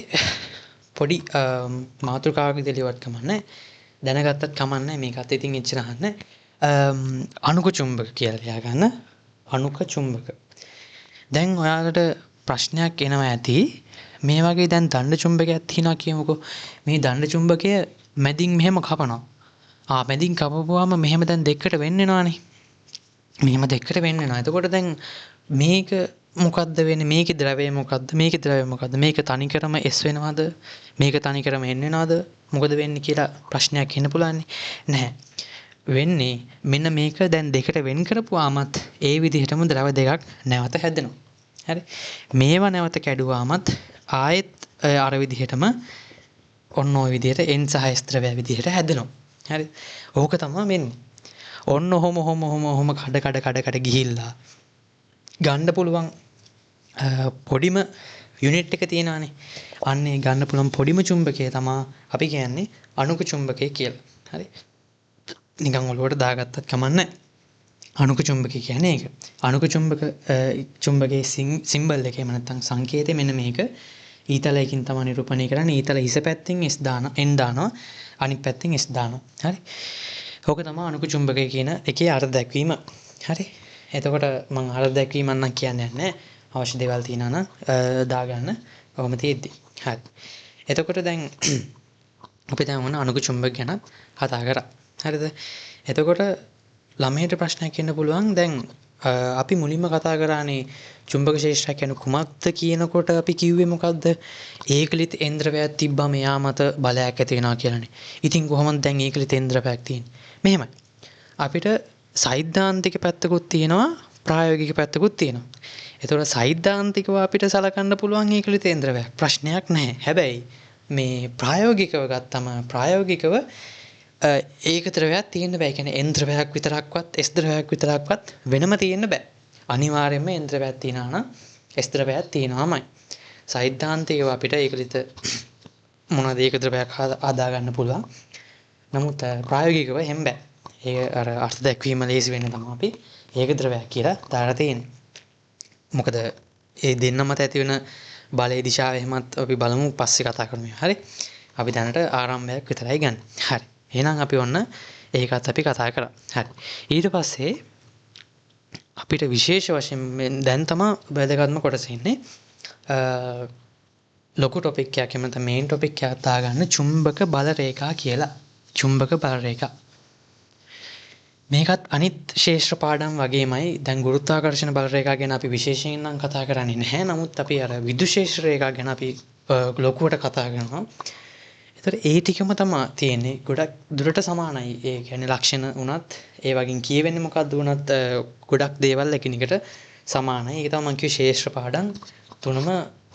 පොඩි මාතෘකාවක් විදිහට ලියවත් කමන්නේ. දැනගත්තත් කමන්නේ මේකත් ඉතින් එච්චර අහන්න. අණුක චුම්බක කියලා ලියා ගන්න. අණුක චුම්බක. දැන් ඔයාලට ප්‍රශ්නයක් එනවා ඇති. මේ වගේ දැන් දණ්ඩ චුම්බකයක් තියෙනවා කියමුකෝ. මේ දණ්ඩ චුම්බකය මැදින් මෙහෙම කපනවා. මැදින් කපපුවාම මෙහෙම දැන් දෙකට වෙන්න වෙනවානේ. මෙහෙම දෙකට වෙන්න වෙනවා. එතකොට දැන් මේක මොකද්ද වෙන්නේ? මේකේ ද්‍රවය මොකද්ද? මේකේ ද්‍රවය මොකද්ද? මේක තනිකරම S වෙනවද? මේක තනිකරම N වෙනවද? මොකද වෙන්නේ කියලා ප්‍රශ්නයක් එන්න පුළුවන් නැහැ. වෙන්නේ මෙන්න මේක දැන් දෙකට වෙන් කරපුවාමත් ඒ විදිහටම ද්‍රව දෙකක් නැවත හැදෙනවා. හරි. මේවා නැවත කැඩුවාමත් ආයෙත් අර විදිහටම ඔන්න ඔය විදිහට N සහ S ද්‍රවය විදිහට හැදෙනවා. හරි. ඕක තමයි වෙන්නේ. ඔන්න ඔහොම කඩ ගිහිල්ලා ගන්න පුළුවන් පොඩිම යුනිට් එක තියෙනවානේ. අන්න ඒ ගන්න පුළුවන් පොඩිම චුම්බකය තමයි අපි කියන්නේ අණුක චුම්බකය කියලා. හරි. නිකන් ඔලුවට දාගත්තත් කමන්නේ. අණුක චුම්බකය කියන්නේ ඒක. අණුක චුම්බකයේ සිම්බල් එකේම නැත්නම් සංකේතය මෙන්න මේක. ඊතලයකින් තමයි නිරූපණය කරන්නේ. ඊතල හිස පැත්තෙන් S N දානවා. අනිත් පැත්තෙන් S දානවා. හරි. ඕක තමයි අණුක චුම්බකය කියන එකේ අර්ථ දැක්වීම. හරි. එතකොට මම අර්ථ දැක්වීම නම් කියන්නේ නැහැ. අවශ්‍ය දේවල් තියෙනවා නම් දාගන්න. ඔහොම තියෙද්දි. හරි. එතකොට දැන් අපි දැන් මොන අණුක චුම්බක ගැන කතා කරා. හරිද? එතකොට ළමයට ප්‍රශ්නයක් එන්න පුළුවන්. දැන් අපි මුලින්ම කතා කරානේ චුම්බක ශේෂ්ත්‍රය කියන්නේ කුමක්ද කියනකොට අපි කිව්වේ මොකද්ද? ඒකලිත එන්ද්‍රවයක් තිබ්බම එයා මත බලයක් ඇති වෙනවා කියලානේ. ඉතින් කොහොමද දැන් ඒකලිත එන්ද්‍රවයක් තියෙන්නේ? මෙහෙමයි. අපිට සෛද්ධාන්තික පැත්තකුත් තියෙනවා ප්‍රායෝගික පැත්තකුත් තියෙනවා. එතකොට සෛද්ධාන්තිකව අපිට සලකන්න පුළුවන් ඒකලිත එන්ද්‍රවයක්. ප්‍රශ්නයක් නැහැ. හැබැයි මේ ප්‍රායෝගිකව ගත්තම ප්‍රායෝගිකව ඒක ද්‍රවයක් තියෙන්න බෑ. කියන්නේ එන් ද්‍රවයක් විතරක්වත් S ද්‍රවයක් විතරක්වත් වෙනම තියෙන්න බෑ. අනිවාර්යයෙන්ම එන් ද්‍රවයක් තියෙනවා නම් S ද්‍රවයක් තියෙනවාමයි. සෛද්ධාන්තිකව අපිට ඒකලිත මොනවාද ඒක ද්‍රවයක් හදා ගන්න පුළුවන්. නමුත් ප්‍රායෝගිකව එහෙම බෑ. ඒක අර අර්ථ දැක්වීම ලේසි වෙන්න තමයි අපි ඒක ද්‍රවයක් කියලා දාලා තියෙන්නේ. මොකද ඒ දෙන්න මත ඇති වෙන බලයේ දිශාව එහෙමත් අපි බලමු පස්සේ කතා කරමු. හරි. අපි දැනට ආරම්භයක් විතරයි ගන්න. හරි. එහෙනම් අපි ඔන්න ඒකත් අපි කතා කරා. හරි. ඊට පස්සේ අපිට විශේෂ වශයෙන් දැන් තමයි වැදගත්ම කොටස ඉන්නේ. ලොකු ටොපික් එකක් එහෙම නැත්නම් මේන් ටොපික් එකක් දාගන්න චුම්බක බල රේඛා කියලා. චුම්බක බල රේඛා. මේකත් අනිත් ශේෂ්ත්‍ර පාඩම් වගේමයි. දැන් ගුරුත්වාකර්ෂණ බල රේඛා ගැන අපි විශේෂයෙන් නම් කතා කරන්නේ නැහැ. නමුත් අපි අර විද්‍යුත් ශේෂ්ත්‍ර රේඛා ගැන අපි ලොකුවට කතා කරනවා. ඒතර ඒ ටිකම තමයි තියෙන්නේ. ගොඩක් දුරට සමානයි. ඒ කියන්නේ ලක්ෂණ උනත් ඒ වගේ කියවෙන්නේ මොකක්ද උනත් ගොඩක් දේවල් එකිනෙකට සමානයි. ඒක තමයි මම කිව්වේ ශේෂ්ත්‍ර පාඩම් තුනම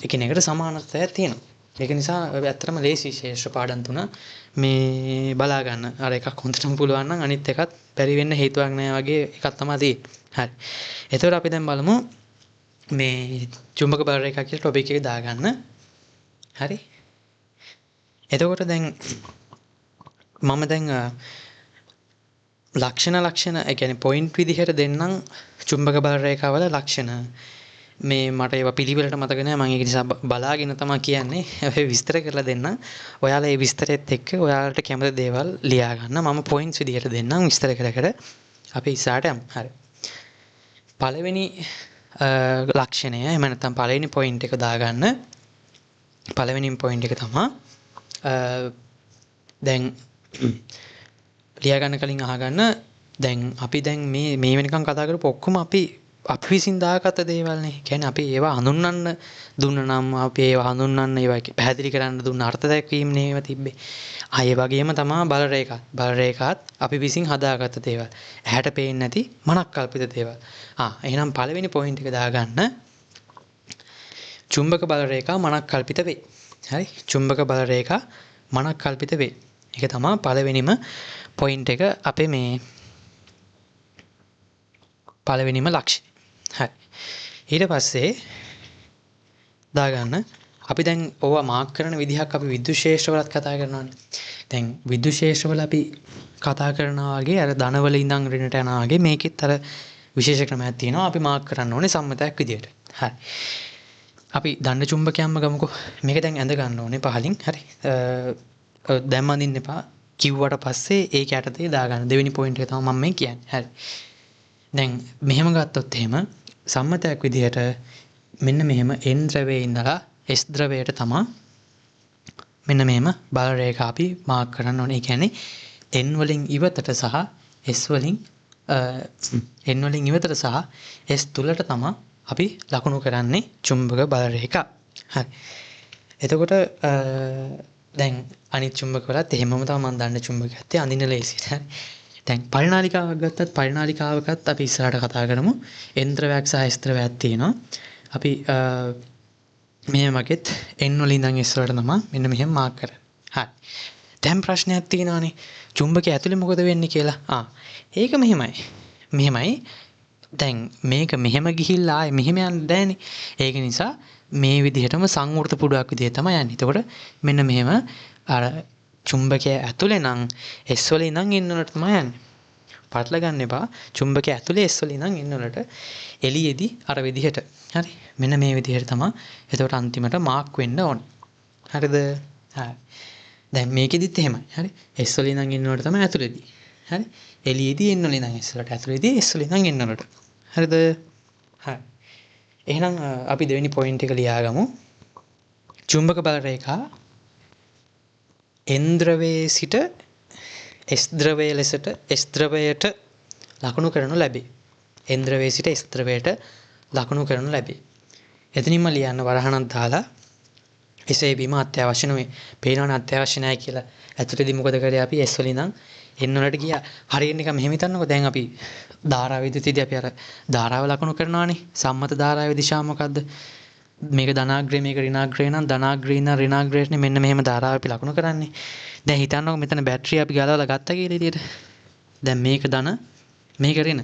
එකිනෙකට සමානත්වයක් තියෙනවා. ඒක නිසා ඇත්තටම ලේසි ශේෂ්ත්‍ර පාඩම් තුන මේ බලා ගන්න. අර එකක් හොඳටම පුළුවන් නම් අනිත් එකත් බැරි වෙන්න හේතුවක් නැහැ වගේ එකක් තමයි තියෙන්නේ. හරි. එතකොට අපි දැන් බලමු මේ චුම්බක බල රේඛා කියලා ටොපික් එක දාගන්න. හරි. එතකොට දැන් මම දැන් ලක්ෂණ ඒ කියන්නේ පොයින්ට් විදිහට දෙන්නම් චුම්බක බල රේඛාවල ලක්ෂණ. මේ මට ඒවා පිළිවෙලට මතක නැහැ. මම ඒක නිසා බලාගෙන තමයි කියන්නේ. ඔය විස්තර කරලා දෙන්නම්. ඔයාලා මේ විස්තරෙත් එක්ක ඔයාලට කැමති දේවල් ලියා ගන්න. මම පොයින්ට්ස් විදිහට දෙන්නම් විස්තර කර අපි ඉස්සරහට යමු. හරි. පළවෙනි ලක්ෂණය එහෙම නැත්නම් පළවෙනි පොයින්ට් එක දාගන්න. පළවෙනි පොයින්ට් එක තමයි දැන් ලියා ගන්න කලින් අහගන්න. දැන් අපි දැන් මේ වෙනකන් කතා කරපු ඔක්කොම අපි විසින් දාගත්ත දේවල්නේ. කියන්නේ අපි ඒවා හඳුන්වන්න දුන්න නම් අපි ඒවා හඳුන්වන්න ඒවා පැහැදිලි කරන්න දුන්න අර්ථ දැක්වීම නේව තිබ්බේ. ඒ වගේම තමයි බල රේඛාත්. බල රේඛාත් අපි විසින් හදාගත්ත දේවල්. ඇහැට පේන්නේ නැති මනක් කල්පිත දේවල්. එහෙනම් පළවෙනි පොයින්ට් එක දාගන්න. චුම්බක බල රේඛා මනක් කල්පිත වේ. හරි. චුම්බක බල රේඛා මනක් කල්පිත වේ. ඒක තමයි පළවෙනිම පොයින්ට් එක අපේ මේ පළවෙනිම ලක්ෂණය. හරි. ඊට පස්සේ දාගන්න අපි දැන් ඕවා මාක් කරන විදිහක් අපි විද්‍යුත් ශේෂ්ත්‍රවලත් කතා කරනවානේ. දැන් විද්‍යුත් ශේෂ්ත්‍රවල අපි කතා කරනවා වගේ අර ධනවල ඉඳන් ඍණට යනවා වගේ මේකෙත් අර විශේෂ ක්‍රමයක් තියෙනවා. අපි මාක් කරන්න ඕනේ සම්මතයක් විදිහට. හරි. අපි දණ්ඩ චුම්බකයක්ම ගමුකෝ. මේක දැන් ඇඳ ගන්න ඕනේ පහලින්. හරි. දැන් මඳින්න එපා. කිව්වට පස්සේ ඒක යටතේ දාගන්න. දෙවෙනි පොයින්ට් එක තමයි මම මේ කියන්නේ. හරි. දැන් මෙහෙම ගත්තොත් එහෙම සම්මතයක් විදිහට මෙන්න මෙහෙම N ද්‍රවයේ ඉඳලා S ද්‍රවයට තමයි මෙන්න මෙහෙම බල රේඛා අපි මාක් කරන්න ඕනේ. ඒ කියන්නේ N වලින් ඉවතට සහ S වලින් N වලින් ඉවතට සහ S තුලට තමයි අපි ලකුණු කරන්නේ චුම්බක බල රේඛා. හරි. එතකොට දැන් අනිත් චුම්බක වලත් එහෙමම තමයි මම දන්න චුම්බකයක් ඇත්තේ අඳින්න ලේසියි. හරි. දැන් පරිණාලිකාවක් ගත්තත් පරිණාලිකාවකත් අපි ඉස්සරහට කතා කරමු. N ද්‍රවයක් සහ S ද්‍රවයක් තියෙනවා. අපි මේ වගේත් N වලින් ඉඳන් S වලට තමයි මෙන්න මෙහෙම මාක් කරන්නේ. හරි. දැන් ප්‍රශ්නයක් තියෙනවානේ. චුම්බකයේ ඇතුලේ මොකද වෙන්නේ කියලා. ඒක මෙහෙමයි. දැන් මේක මෙහෙම ගිහිල්ලා ආයේ මෙහෙම යන්න බෑනේ. ඒක නිසා මේ විදිහටම සංවෘත පුඩුවක් විදිහට තමයි යන්නේ. එතකොට මෙන්න මෙහෙම අර චුම්බකය ඇතුලේ නම් S වල ඉඳන් N වලට තමයි යන්නේ. පටල ගන්න එපා. චුම්බකය ඇතුලේ S වල ඉඳන් N වලට එළියේදී අර විදිහට. හරි. මෙන්න මේ විදිහට තමයි එතකොට අන්තිමට මාක් වෙන්න ඕනේ. හරිද? හරි. දැන් මේකෙදිත් එහෙමයි. හරි. S වල ඉඳන් N වලට තමයි ඇතුලේදී. හරි. එළියේදී N වල ඉඳන් S වලට ඇතුලේදී S වල ඉඳන් N වලට. හරිද? හරි. එහෙනම් අපි දෙවෙනි පොයින්ට් එක ලියාගමු. චුම්බක බල රේඛා N ද්‍රවයේ සිට S ද්‍රවය ලෙසට S ද්‍රවයට ලකුණු කරනු ලැබේ. N ද්‍රවයේ සිට S ද්‍රවයට ලකුණු කරනු ලැබේ. එතනින්ම ලියන්න වරහණක් දාලා එසේ වීම අත්‍යවශ්‍ය නෙවෙයි. පේනවනේ අත්‍යවශ්‍ය නැහැ කියලා. ඇතුළේදී මොකද කරේ අපි S වලින් ඉඳන් N වලට ගියා. හරියට නිකන් මෙහෙම හිතන්නකෝ. දැන් අපි ධාරා විද්‍යුතයේදී අපි අර ධාරාව ලකුණු කරනවානේ. සම්මත ධාරාවේ දිශාව මොකද්ද? මේක ධනාග්‍රේ මේක ඍණාග්‍රේ නම් ධනාග්‍රේ ඉඳන් ඍණාග්‍රේට මෙන්න මෙහෙම ධාරාව අපි ලකුණු කරන්නේ. දැන් හිතන්නකෝ මෙතන බැටරිය අපි ගලවලා ගත්තා කියලා එළියට. දැන් මේක ධන මේක ඍණ.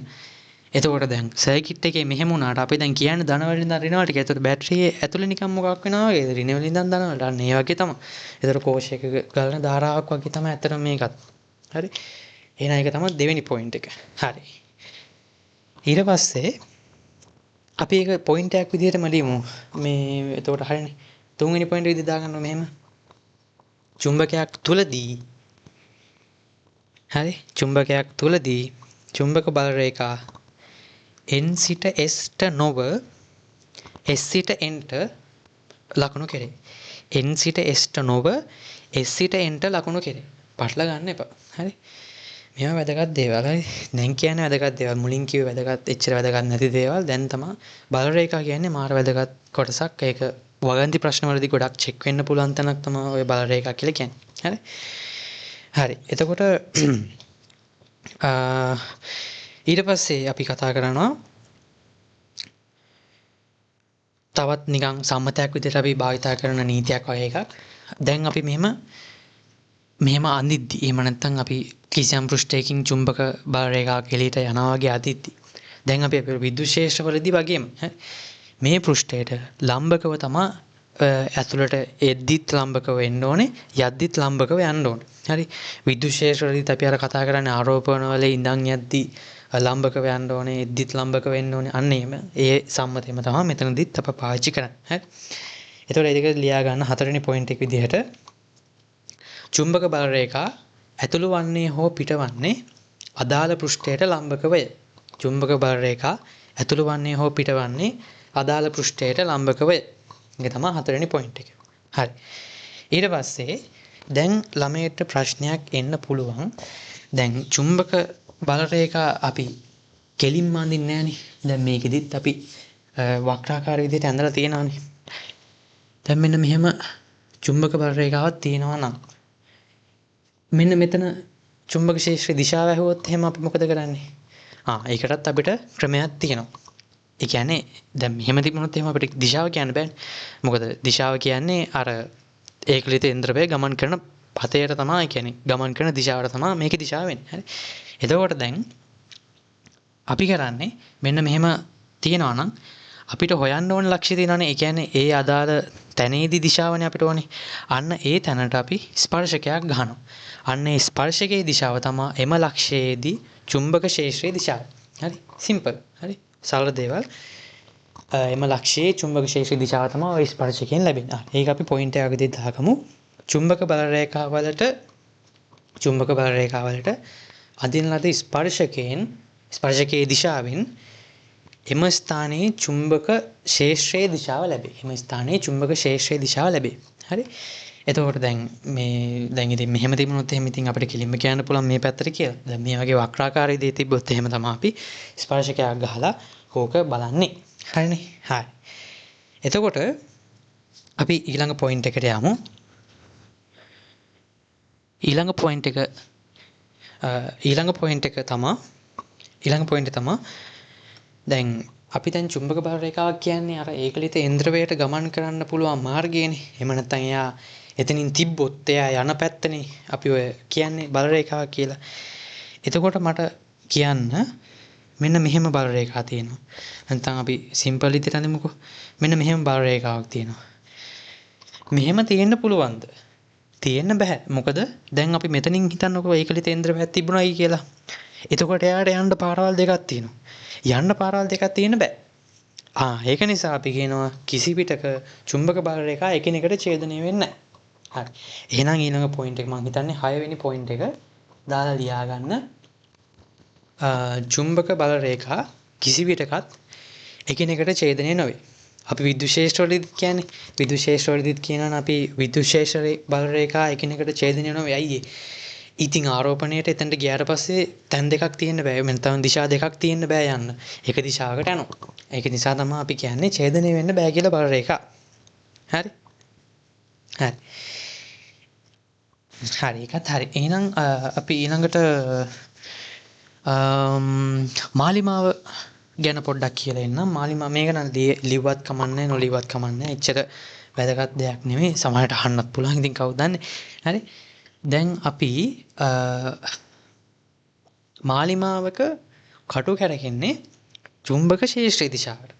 එතකොට දැන් සර්කිට් එකේ මෙහෙම වුණාට අපි දැන් කියන්නේ ධන වලින් ඉඳන් ඍණ වලට. ඒතකොට බැටරියේ ඇතුලේ නිකන් මොකක් වෙනවා වගේද? ඍණ වලින් ඉඳන් ධන වලට. අන්න ඒ වගේ තමයි. ඒතකොට කෝෂයක ගලන ධාරාවක් වගේ තමයි ඇත්තටම මේකත්. හරි. එහෙනම් ඒක තමයි දෙවෙනි පොයින්ට් එක. හරි. ඊට පස්සේ අපි ඒක පොයින්ට් එකක් විදිහටම ලියමු. මේ එතකොට හරිනේ. තුන්වෙනි පොයින්ට් එක විදිහට දාගන්නවා මෙහෙම. චුම්බකයක් තුලදී හරි චුම්බකයක් තුලදී චුම්බක බල රේඛා N සිට S ට නොව S සිට N ට ලකුණු කෙරේ. N සිට S ට නොව S සිට N ට ලකුණු කෙරේ. පටල ගන්න එපා. හරි. මේවා වැදගත් දේවල්. හරි. දැන් කියන්නේ වැදගත් දේවල්. මුලින් කිව්වේ වැදගත් එච්චර වැදගත් නැති දේවල්. දැන් තමයි බල රේඛා කියන්නේ මාර වැදගත් කොටසක්. ඒක වගන්ති ප්‍රශ්න වලදී ගොඩක් චෙක් වෙන්න පුළුවන් තැනක් තමයි ඔය බල රේඛා කියලා කියන්නේ. හරි. හරි. එතකොට ඊට පස්සේ අපි කතා කරනවා තවත් නිකන් සම්මතයක් විදිහට අපි භාවිතා කරන නීතියක් වගේ එකක්. දැන් අපි මෙහෙම අඳිද්දි එහෙම නැත්නම් අපි කිසියම් පෘෂ්ඨයකින් චුම්බක බල රේඛාවක් එළියට යනවා වගේ අදිද්දි දැන් අපි අපේ විද්‍යුත් ක්ෂේත්‍රවලදී වගේම මේ පෘෂ්ඨයට ලම්බකව තමයි ඇතුළට එද්දිත් ලම්බකව එන්න ඕනේ යද්දිත් ලම්බකව යන්න ඕනේ. හරි. විද්‍යුත් ක්ෂේත්‍රවලදීත් අපි අර කතා කරන්නේ ආරෝපණ වල ඉඳන් යද්දි ලම්බකව යන්න ඕනේ එද්දිත් ලම්බකව එන්න ඕනේ. අන්න එහෙම ඒ සම්මතයම තමයි මෙතනදිත් අප පාවිච්චි කරන්නේ. හරි. එතකොට ඒක ලියා ගන්න හතරවෙනි පොයින්ට් එක විදිහට චුම්බක බල රේඛා ඇතුළු වන්නේ හෝ පිටවන්නේ අදාළ පෘෂ්ඨයට ලම්බකවය. චුම්බක බල රේඛා ඇතුළු වන්නේ හෝ පිටවන්නේ අදාළ පෘෂ්ඨයට ලම්බකවය. ඒක තමයි හතරවෙනි පොයින්ට් එක. හරි. ඊට පස්සේ දැන් ළමයට ප්‍රශ්නයක් එන්න පුළුවන්. දැන් චුම්බක බල රේඛා අපි කෙලින්ම අඳින්නේ නැහනේ. දැන් මේකෙදිත් අපි වක්‍රාකාර විදිහට ඇඳලා තියෙනවානේ. දැන් මෙන්න මෙහෙම චුම්බක බල රේඛාවක් තියෙනවා නම් මෙන්න මෙතන චුම්බක ක්ෂේත්‍රයේ දිශාව ඇහුවොත් එහෙම අපි මොකද කරන්නේ? ඒකටත් අපිට ක්‍රමයක් තියෙනවා. ඒ කියන්නේ දැන් මෙහෙම තිබුණොත් එහෙම අපිට දිශාව කියන්න බෑනේ. මොකද දිශාව කියන්නේ අර ඒකලිත ඉන්ද්‍රපය ගමන් කරන පතයට තමයි කියන්නේ ගමන් කරන දිශාවට තමයි මේකේ දිශාව වෙන්නේ. හරි. එතකොට දැන් අපි කරන්නේ මෙන්න මෙහෙම තියනවා නම් අපිට හොයන්න ඕන ලක්ෂ්‍ය තියෙනවානේ. ඒ කියන්නේ ඒ අදාළ තැනේදී දිශාවනේ අපිට ඕනේ. අන්න ඒ තැනට අපි ස්පර්ශකයක් ගහනවා. අන්න ඒ ස්පර්ශකයේ දිශාව තමයි එම ලක්ෂ්‍යයේදී චුම්බක ක්ෂේත්‍රයේ දිශාව. හරි. සිම්පල්. හරි. සරල දේවල්. එම ලක්ෂ්‍යයේ චුම්බක ක්ෂේත්‍රයේ දිශාව තමයි ওই ස්පර්ශකයෙන් ලැබෙන්නේ. ඒක අපි පොයින්ට් එකක් විදිහට දාගමු. චුම්බක බල රේඛාවලට අදින ලද ස්පර්ශකයේ දිශාවෙන් එම ස්ථානයේ චුම්බක ක්ෂේත්‍රයේ දිශාව ලැබේ. එම ස්ථානයේ චුම්බක ක්ෂේත්‍රයේ දිශාව ලැබේ. හරි. එතකොට දැන් ඉතින් මෙහෙම තිබුණොත් එහෙම ඉතින් අපිට කිලින්ම කියන්න පුළුවන් මේ පැත්තට කියලා. දැන් මේ වගේ වක්‍රාකාරී දේ තිබ්බොත් එහෙම තමයි අපි ස්පර්ශකයක් ගහලා ඕක බලන්නේ. හරිනේ. හරි. එතකොට අපි ඊළඟ පොයින්ට් එකට යමු. ඊළඟ පොයින්ට් එක තමයි දැන් අපි දැන් චුම්බක බල රේඛාවක් කියන්නේ අර ඒකලිත ඉන්ද්‍රවයට ගමන් කරන්න පුළුවන් මාර්ගයනේ. එහෙම නැත්නම් එයා එතනින් තිබ්බොත් එයා යන පැත්තනේ අපි ඔය කියන්නේ බල රේඛාවක් කියලා. එතකොට මට කියන්න මෙන්න මෙහෙම බල රේඛා තියෙනවා. නැත්නම් අපි සිම්පල් විදිහට අඳමුකෝ. මෙන්න මෙහෙම බල රේඛාවක් තියෙනවා. මෙහෙම තියෙන්න පුළුවන්ද? තියෙන්න බෑ. මොකද දැන් අපි මෙතනින් හිතන්නකෝ ඒකලි තේන්ද්‍ර පැත්තක් තිබුණායි කියලා. එතකොට එයාට යන්න පාරවල් දෙකක් තියෙනවා. යන්න පාරවල් දෙකක් තියෙන්න බෑ. ඒක නිසා අපි කියනවා කිසි පිටක චුම්බක බල රේඛා එකිනෙකට ඡේදනය වෙන්නේ නැහැ. හරි. එහෙනම් ඊළඟ පොයින්ට් එක මම හිතන්නේ 6 වෙනි පොයින්ට් එක දාලා ලියා ගන්න. චුම්බක බල රේඛා කිසි විටකත් එකිනෙකට ඡේදනය නොවේ. අපි විද්‍යුත් ක්ෂේත්‍රවලදීත් කියන්නේ විද්‍යුත් ක්ෂේත්‍රවලදීත් කියනවා අපි විද්‍යුත් ක්ෂේත්‍රයේ බල රේඛා එකිනෙකට ඡේදනය නොවේ. ඇයි ඉතින් ආරෝපණයට එතනට ගියාට පස්සේ තැන් දෙකක් තියෙන්න බෑ. නැත්නම් දිශා දෙකක් තියෙන්න බෑ යන්න. එක දිශාවකට යනවා. ඒක නිසා තමයි අපි කියන්නේ ඡේදනය වෙන්න බෑ කියලා බල රේඛා. හරි. හරි. හරි ඒකත් හරි. එහෙනම් අපි ඊළඟට මාලිමාව ගැන පොඩ්ඩක් කියලා එන්නම්. මාලිමා මේක නම් ලිව්වත් කමන්නේ නොලිව්වත් කමන්නේ. එච්චර වැදගත් දෙයක් නෙමෙයි. සමහරට අහන්නත් පුළුවන්. ඉතින් කවුද දන්නේ. හරි. දැන් අපි මාලිමාවක කටු කැරකෙන්නේ චුම්බක ක්ෂේත්‍රයේ දිශාවට.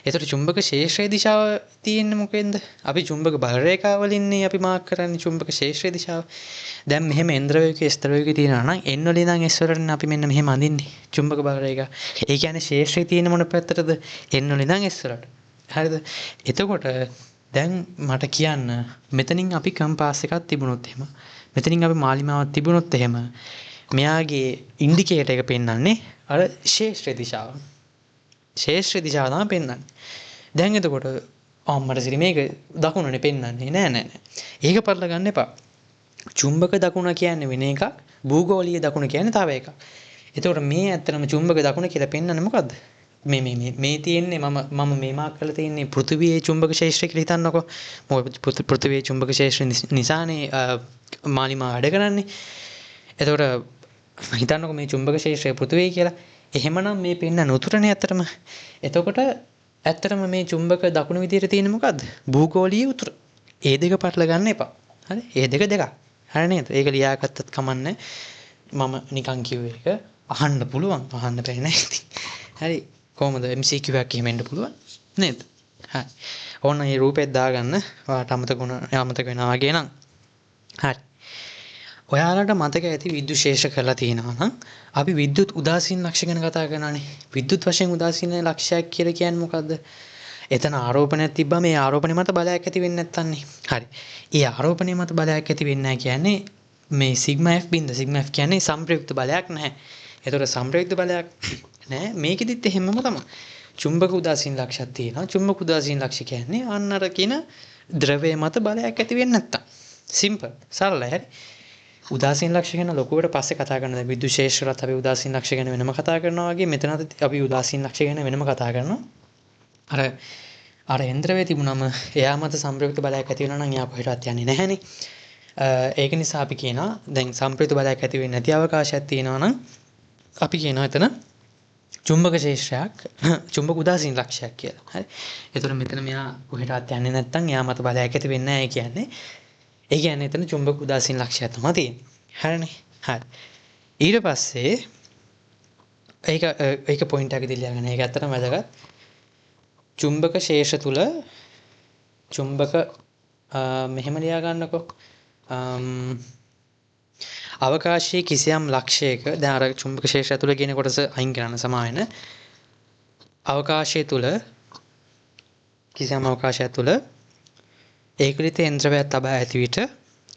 ඒතර චුම්බක ක්ෂේත්‍රයේ දිශාව තියෙන්නේ මොකෙන්ද? අපි චුම්බක බල රේඛාව වලින්නේ අපි මාක් කරන්නේ චුම්බක ක්ෂේත්‍රයේ දිශාව. දැන් මෙහෙම එන්ද්‍රවේගයේ ස්තරවේගයේ තියෙනවා නම් n වලින් ඉඳන් s වලට අපි මෙන්න මෙහෙම අඳින්නේ චුම්බක බල රේඛා. ඒ කියන්නේ ක්ෂේත්‍රයේ තියෙන මොන පැත්තටද? n වලින් ඉඳන් s වලට. හරිද? එතකොට දැන් මට කියන්න මෙතනින් අපි කම්පාස් එකක් තිබුණොත් එහෙම මෙතනින් අපි මාලිමාවක් තිබුණොත් එහෙම මෙයාගේ ඉන්ඩිකේටර් එක පෙන්වන්නේ අර ක්ෂේත්‍ර දිශාව. ක්ෂේත්‍ර දිශාව තමයි පෙන්වන්නේ. දැන් එතකොට අම්මට සිරි මේක දකුණනේ පෙන්වන්නේ නෑ. ඒක පටල ගන්න එපා. චුම්බක දකුණ කියන්නේ වෙන එකක්, භූගෝලීය දකුණ කියන්නේ තව එකක්. එතකොට මේ ඇත්තටම චුම්බක දකුණ කියලා පෙන්වන්නේ මොකද්ද? මේ තියෙන්නේ මම මේ මාක් කරලා තියෙන්නේ පෘථිවියේ චුම්බක ක්ෂේත්‍රය කියලා හිතන්නකෝ. මොකද පෘථිවියේ චුම්බක ක්ෂේත්‍රය නිසානේ මාලිමාව වැඩ කරන්නේ. එතකොට හිතන්නකෝ මේ චුම්බක ක්ෂේත්‍රය පෘථිවිය කියලා. එහෙමනම් මේ පෙන්වන්නේ උතුරනේ ඇත්තටම. එතකොට ඇත්තටම මේ චුම්බක දකුණු විදියට තියෙන්නේ මොකද්ද? භූගෝලීය උතුර. ඒ දෙක පටල ගන්න එපා. හරි? ඒ දෙක දෙකක්. හරි නේද? ඒක ලියාගත්තත් කමන්නේ. මම නිකන් කිව්ව එක අහන්න පුළුවන්. අහන්න බැරි නෑ ඉතින්. හරි. කොහොමද MCQ එකක් එහෙම එන්න පුළුවන් නේද? හරි. ඕන්න මේ රූපෙත් දාගන්න. ඔයාලට අමතක වෙනවා වගේ නම්. හරි. ඔයාලට මතක ඇති විද්‍යුත් ශේෂ කරලා තියෙනවා නම් අපි විද්‍යුත් උදාසීන ලක්ෂ ගැන කතා කරනවානේ. විද්‍යුත් වශයෙන් උදාසීන ලක්ෂයක් කියලා කියන්නේ මොකද්ද? එතන ආරෝපණයක් තිබ්බම මේ ආරෝපණය මත බලයක් ඇති වෙන්නේ නැත්තන්නේ. හරි. ඒ ආරෝපණය මත බලයක් ඇති වෙන්නේ නැහැ කියන්නේ මේ සිග්මා F බින්ද සිග්මා F කියන්නේ සම්ප්‍රයුක්ත බලයක් නැහැ. ඒතකොට සම්ප්‍රයුක්ත බලයක් නැහැ. මේකෙදිත් එහෙමම තමයි. චුම්බක උදාසීන ලක්ෂයක් තියෙනවා. චුම්බක උදාසීන ලක්ෂ කියන්නේ අන්න අර කියන ද්‍රවය මත බලයක් ඇති වෙන්නේ නැත්තම්. සිම්පල්. සරලයි. හරි. උදාසීන ලක්ෂ ගැන ලොකුවට පස්සේ කතා කරනවා. විද්‍යුත් ක්ෂේත්‍රات අපි උදාසීන ලක්ෂ ගැන වෙනම කතා කරනවා වගේ මෙතනත් අපි උදාසීන ලක්ෂ ගැන වෙනම කතා කරනවා. අර යන්ත්‍රවේ තිබුණම එයා මත සම්ප්‍රයුක්ත බලයක් ඇති වෙනවා නම් එයා කොහෙටවත් යන්නේ නැහැනේ. ඒක නිසා අපි කියනවා දැන් සම්ප්‍රයුක්ත බලයක් ඇති වෙන්නේ නැති අවකාශයක් තියෙනවා නම් අපි කියනවා එතන චුම්බක ක්ෂේත්‍රයක් චුම්බක උදාසීන ලක්ෂයක් කියලා. හරි. ඒතර මෙතන මෙයා කොහෙටවත් යන්නේ නැත්නම් එයා මත බලයක් ඇති වෙන්නේ නැහැ කියන්නේ. ඒ කියන්නේ එතන චුම්බක උදාසීන ලක්ෂය තමයි තියෙන්නේ. හරිනේ. හරි. ඊට පස්සේ ඒක පොයින්ට් එකක් දිලා ගන්න. ඒක ඇත්තටම වැදගත්. චුම්බක ශේෂ තුල චුම්බක මෙහෙම ලියා ගන්නකෝ. අවකාශයේ කිසියම් ලක්ෂයක දැන් අර චුම්බක ශේෂය තුල කියන කොටස අයින් කරන්න සමාවෙන. අවකාශය තුල කිසියම් අවකාශයක් තුල ඒකලිත යන්ත්‍රයක් තබා ඇති විට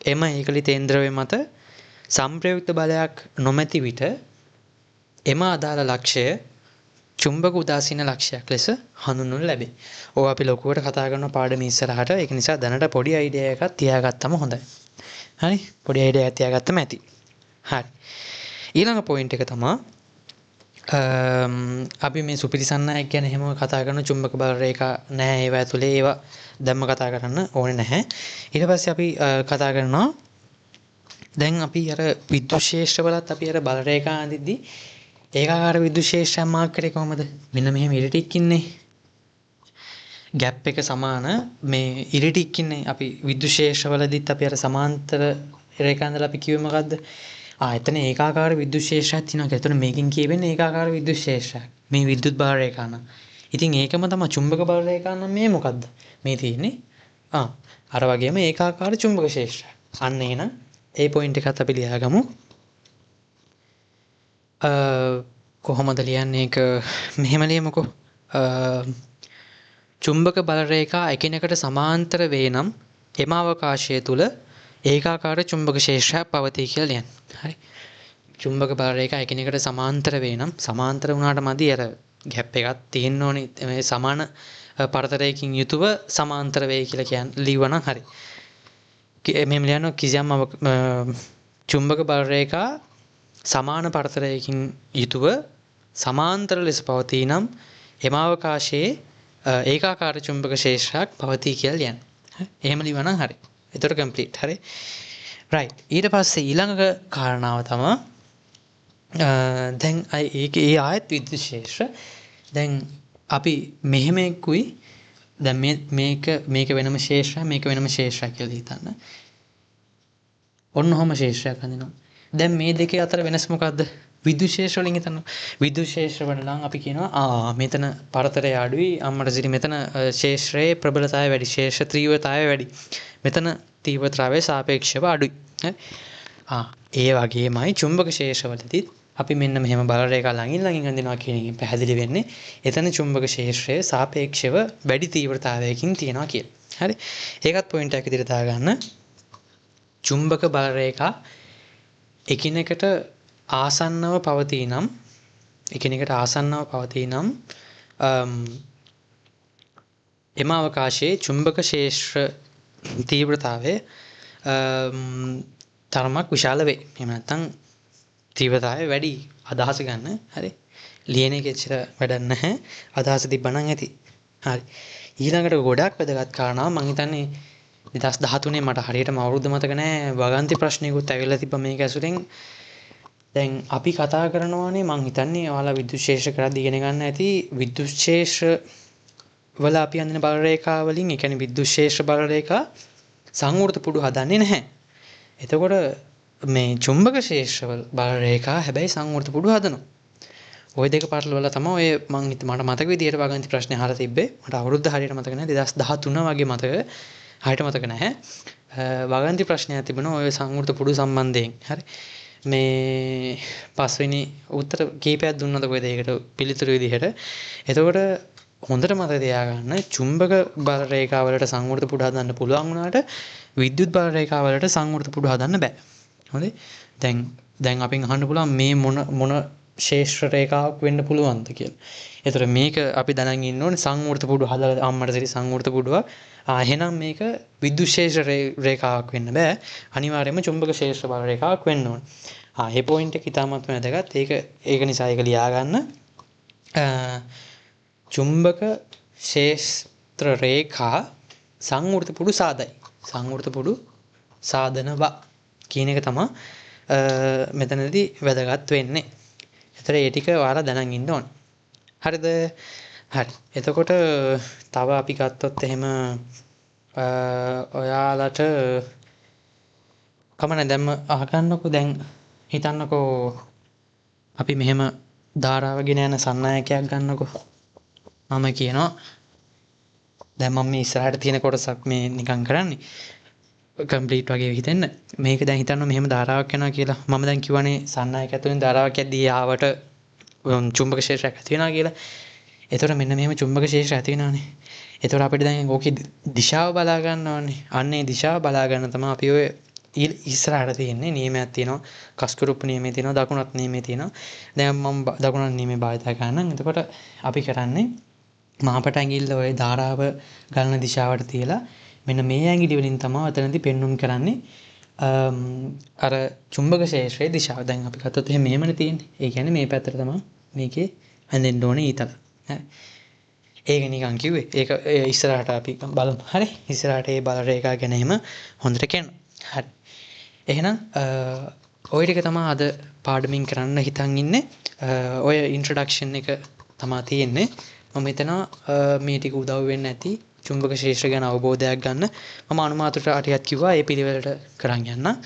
එම ඒකලිත යන්ත්‍රය මත සම්ප්‍රයුක්ත බලයක් නොමැති විට එම අදාළ ලක්ෂය චුම්බක උදාසීන ලක්ෂයක් ලෙස හඳුන්වනු ලැබේ. ඕක අපි ලොකුවට කතා කරන පාඩමේ ඉස්සරහට. ඒක නිසා දැනට පොඩි අයිඩියා එකක් තියාගත්තම හොඳයි. හරි? පොඩි අයිඩියා එකක් තියාගත්තම ඇති. හරි. ඊළඟ පොයින්ට් එක තමයි අපි මේ සුපිරිසන්නයක් ගැන එහෙම කතා කරන චුම්බක බල රේඛා නැහැ ඒවා ඇතුලේ ඒවා දැම්ම කතා කරන්න ඕනේ නැහැ. ඊට පස්සේ අපි කතා කරනවා දැන් අපි අර විද්‍යුත් ක්ෂේත්‍රවලත් අපි අර බල රේඛා අඳිද්දි ඒකාකාර විද්‍යුත් ක්ෂේත්‍රයක් මාක් කරේ කොහමද? මෙන්න මෙහෙම ඉරිටික් ඉන්නේ. ગેප් එක සමාන මේ ඉරිටික් ඉන්නේ. අපි විද්‍යුත් ක්ෂේත්‍රවලදීත් අපි අර සමාන්තර රේඛා අඳලා අපි කිව්වේ මොකද්ද? එතන ඒකාකාර විද්‍යුත් ක්ෂේත්‍රයක් තියෙනවා කියලා. එතන මේකෙන් කියවෙන්නේ ඒකාකාර විද්‍යුත් ක්ෂේත්‍රයක්. මේ විද්‍යුත් බල රේඛා නම්. ඉතින් ඒකම තමයි චුම්බක බල රේඛා නම් මේ මොකද්ද? මේ තියෙන්නේ අර වගේම ඒකාකාර චුම්බක ක්ෂේත්‍රයක්. අන්න එහෙනම් ඒ පොයින්ට් එකත් අපි ලියාගමු. කොහොමද ලියන්නේ ඒක මෙහෙම ලියමුකෝ. චුම්බක බල රේඛා එකිනෙකට සමාන්තර වේ නම් එම අවකාශය තුල ඒකාකාර චුම්බක ක්ෂේත්‍රයක් පවතී කියලා ලියන්න. හරි. චුම්බක බල රේඛා එකිනෙකට සමාන්තර වේ නම් සමාන්තර වුණාට මදි අර ගැප් එකක් තියෙන්න ඕනේ. මේ සමාන පරතරයකින් යුතුව සමාන්තර වේ කියලා කියන්නේ ලියවනම් හරි. මෙහෙම ලියන්න කිසියම් චුම්බක බල රේඛා සමාන පරතරයකින් යුතුව සමාන්තර ලෙස පවතී නම් එම අවකාශයේ ඒකාකාර චුම්බක ක්ෂේත්‍රයක් පවතී කියලා ලියන්න. එහෙම ලියවනම් හරි. එතකොට කම්ප්ලීට්. හරි. රයිට්. ඊට පස්සේ ඊළඟ කාරණාව තමයි දැන් ඒ ආයත් විද්‍යුත් ක්ෂේත්‍ර දැන් අපි මෙහෙම එක්කුයි දැන් මේක වෙනම ක්ෂේත්‍රයක් මේක වෙනම ක්ෂේත්‍රයක් කියලා හිතන්න. ඔන්න ඔහම ක්ෂේත්‍රයක් හඳිනවා. දැන් මේ දෙකේ අතර වෙනස මොකද්ද? විද්‍යුත් ක්ෂේත්‍ර වලින් හිතන්න. විද්‍යුත් ක්ෂේත්‍ර වල නම් අපි කියනවා මෙතන පරතරය අඩුයි අම්මට සිරි මෙතන ක්ෂේත්‍රයේ ප්‍රබලතාවය වැඩි ක්ෂේත්‍ර තීව්‍රතාවය වැඩි. මෙතන තීව්‍රතාවය සාපේක්ෂව අඩුයි. ඒ වගේමයි චුම්බක ක්ෂේත්‍රවලදීත් අපි මෙන්න මෙහෙම බල රේඛා ළඟින් අඳිනවා කියන එකෙන් පැහැදිලි වෙන්නේ එතන චුම්බක ක්ෂේත්‍රයේ සාපේක්ෂව වැඩි තීව්‍රතාවයකින් තියෙනවා කියලා. හරි. ඒකත් පොයින්ට් එකක් විදිහට දාගන්න. චුම්බක බල රේඛා එකිනෙකට ආසන්නව පවතී නම් එම අවකාශයේ චුම්බක ක්ෂේත්‍ර තීව්‍රතාවය තරමක් විශාල වේ. එහෙම නැත්නම් තීව්‍රතාවය වැඩි අදහස ගන්න. හරි. ලියන එක ඇත්තට වැඩක් නැහැ. අදහස තිබ්බනම් ඇති. හරි. ඊළඟට ගොඩක් වැදගත් කාරණාව මම හිතන්නේ 2013 මට හරියටම අවුරුද්ද මතක නැහැ. වගන්ති ප්‍රශ්නයකුත් ඇවිල්ලා තිබ්බා මේක ඇසුරෙන්. දැන් අපි කතා කරනවානේ මං හිතන්නේ ඔයාලා විද්‍යුත් ක්ෂේත්‍ර කරද්දී ඉගෙන ගන්න ඇති විද්‍යුත් ක්ෂේත්‍ර වල අපි අඳින බල රේඛා වලින් ඒ කියන්නේ විද්‍යුත් ක්ෂේත්‍ර බල රේඛා සංවෘත පුඩු හදන්නේ නැහැ. එතකොට මේ චුම්බක ක්ෂේත්‍ර බල රේඛා හැබැයි සංවෘත පුඩු හදනවා. ওই දෙක පටලවලා තමයි ඔය මට මතක විදියට වගන්ති ප්‍රශ්නේ අහලා තිබ්බේ. මට අවුරුද්ද හරියට මතක නැහැ 2013 වගේ මතක. හරියට මතක නැහැ. වගන්ති ප්‍රශ්නයක් තිබුණා ඔය සංවෘත පුඩු සම්බන්ධයෙන්. හරි. මේ පස්වෙනි උත්තර කීපයක් දුන්නද කොයිද ඒකට පිළිතුරු විදිහට. එතකොට හොඳට මතක තියාගන්න චුම්බක බල රේඛා වලට සංවෘත පුඩු හදන්න පුළුවන් වුණාට විද්‍යුත් බල රේඛා වලට සංවෘත පුඩු හදන්න බෑ. හොඳයි. දැන් අපෙන් අහන්න පුළුවන් මේ මොන ක්ෂේත්‍ර රේඛාවක් වෙන්න පුළුවන්ද කියලා. ඒතර මේක අපි දැනන් ඉන්න ඕනේ සංවෘත පුඩු හදලා අම්මට සිරි සංවෘත පුඩුවක්. එහෙනම් මේක විද්‍යුත් ක්ෂේත්‍ර රේඛාවක් වෙන්න බෑ. අනිවාර්යයෙන්ම චුම්බක ක්ෂේත්‍ර බල රේඛාවක් වෙන්න ඕනේ. මේ පොයින්ට් එක ඉතාමත් වැදගත්. ඒක නිසා ඒක ලියා ගන්න. චුම්බක ක්ෂේත්‍ර රේඛා සංවෘත පුඩු සාදයි. සංවෘත පුඩු සාදනවා කියන එක තමයි මෙතනදී වැදගත් වෙන්නේ. ඒතර ඒ ටික ඔයාලා දැනන් ඉන්න ඕනේ. හරිද? හරි. එතකොට තව අපි ගත්තොත් එහෙම ඔයාලට කමන්නේ දැන්ම අහගන්නකෝ දැන් හිතන්නකෝ අපි මෙහෙම ධාරාව ගෙන යන සන්නායකයක් ගන්නකෝ. මම කියනවා දැන් මම මේ ඉස්සරහට තියෙන කොටසක් මේ නිකන් කරන්නේ කම්ප්ලීට් වගේ හිතෙන්න. මේක දැන් හිතන්න මෙහෙම ධාරාවක් යනවා කියලා. මම දැන් කියවනේ සන්නායක ඇතුලෙන් ධාරාවක් යද්දී ආවට චුම්බක ක්ෂේත්‍රයක් ඇති වෙනවා කියලා. එතකොට මෙන්න මෙහෙම චුම්බක ක්ෂේත්‍රය ඇති වෙනවානේ. එතකොට අපිට දැන් ඕකේ දිශාව බලා ගන්න ඕනේ. අන්නේ දිශාව බලා ගන්න තමයි අපි ඔය ඉස්සරහට තියෙන්නේ නියමයක් තියෙනවා. කස්කුරුප්පු නියමය තියෙනවා. දකුණත් නියමය තියෙනවා. දැන් මම දකුණත් නියමය භාවිත කරනවා. එතකොට අපි කරන්නේ මාපට ඇඟිල්ල ඔය ධාරාව ගලන දිශාවට තියලා මෙන්න මේ ඇඟිලි වලින් තමයි එතනදී පෙන්눔 කරන්නේ අර චුම්බක ක්ෂේත්‍රයේ දිශාව. දැන් අපි ගත්තොත් එහෙනම් මෙහෙමනේ තියෙන්නේ. ඒ කියන්නේ මේ පැත්තට තමයි මේකේ හැඳෙන්න ඕනේ ඊතල. හරි. ඒක නිකන් කිව්වේ. ඒක ඉස්සරහට අපි බලමු. හරි. ඉස්සරහට මේ බල රේඛා ගැන එහෙම හොඳට කියනවා. හරි. එහෙනම් ඔය ටික තමයි අද පාඩමින් කරන්න හිතන් ඉන්නේ. ඔය ඉන්ට්‍රොඩක්ෂන් එක තමයි තියෙන්නේ. මම හිතනවා මේ ටික උදව් වෙන්න ඇති චුම්බක ක්ෂේත්‍ර ගැන අවබෝධයක් ගන්න. මම අනුමාතුට අටියක් කිව්වා ඒ පිළිවෙලට කරන් යන්න.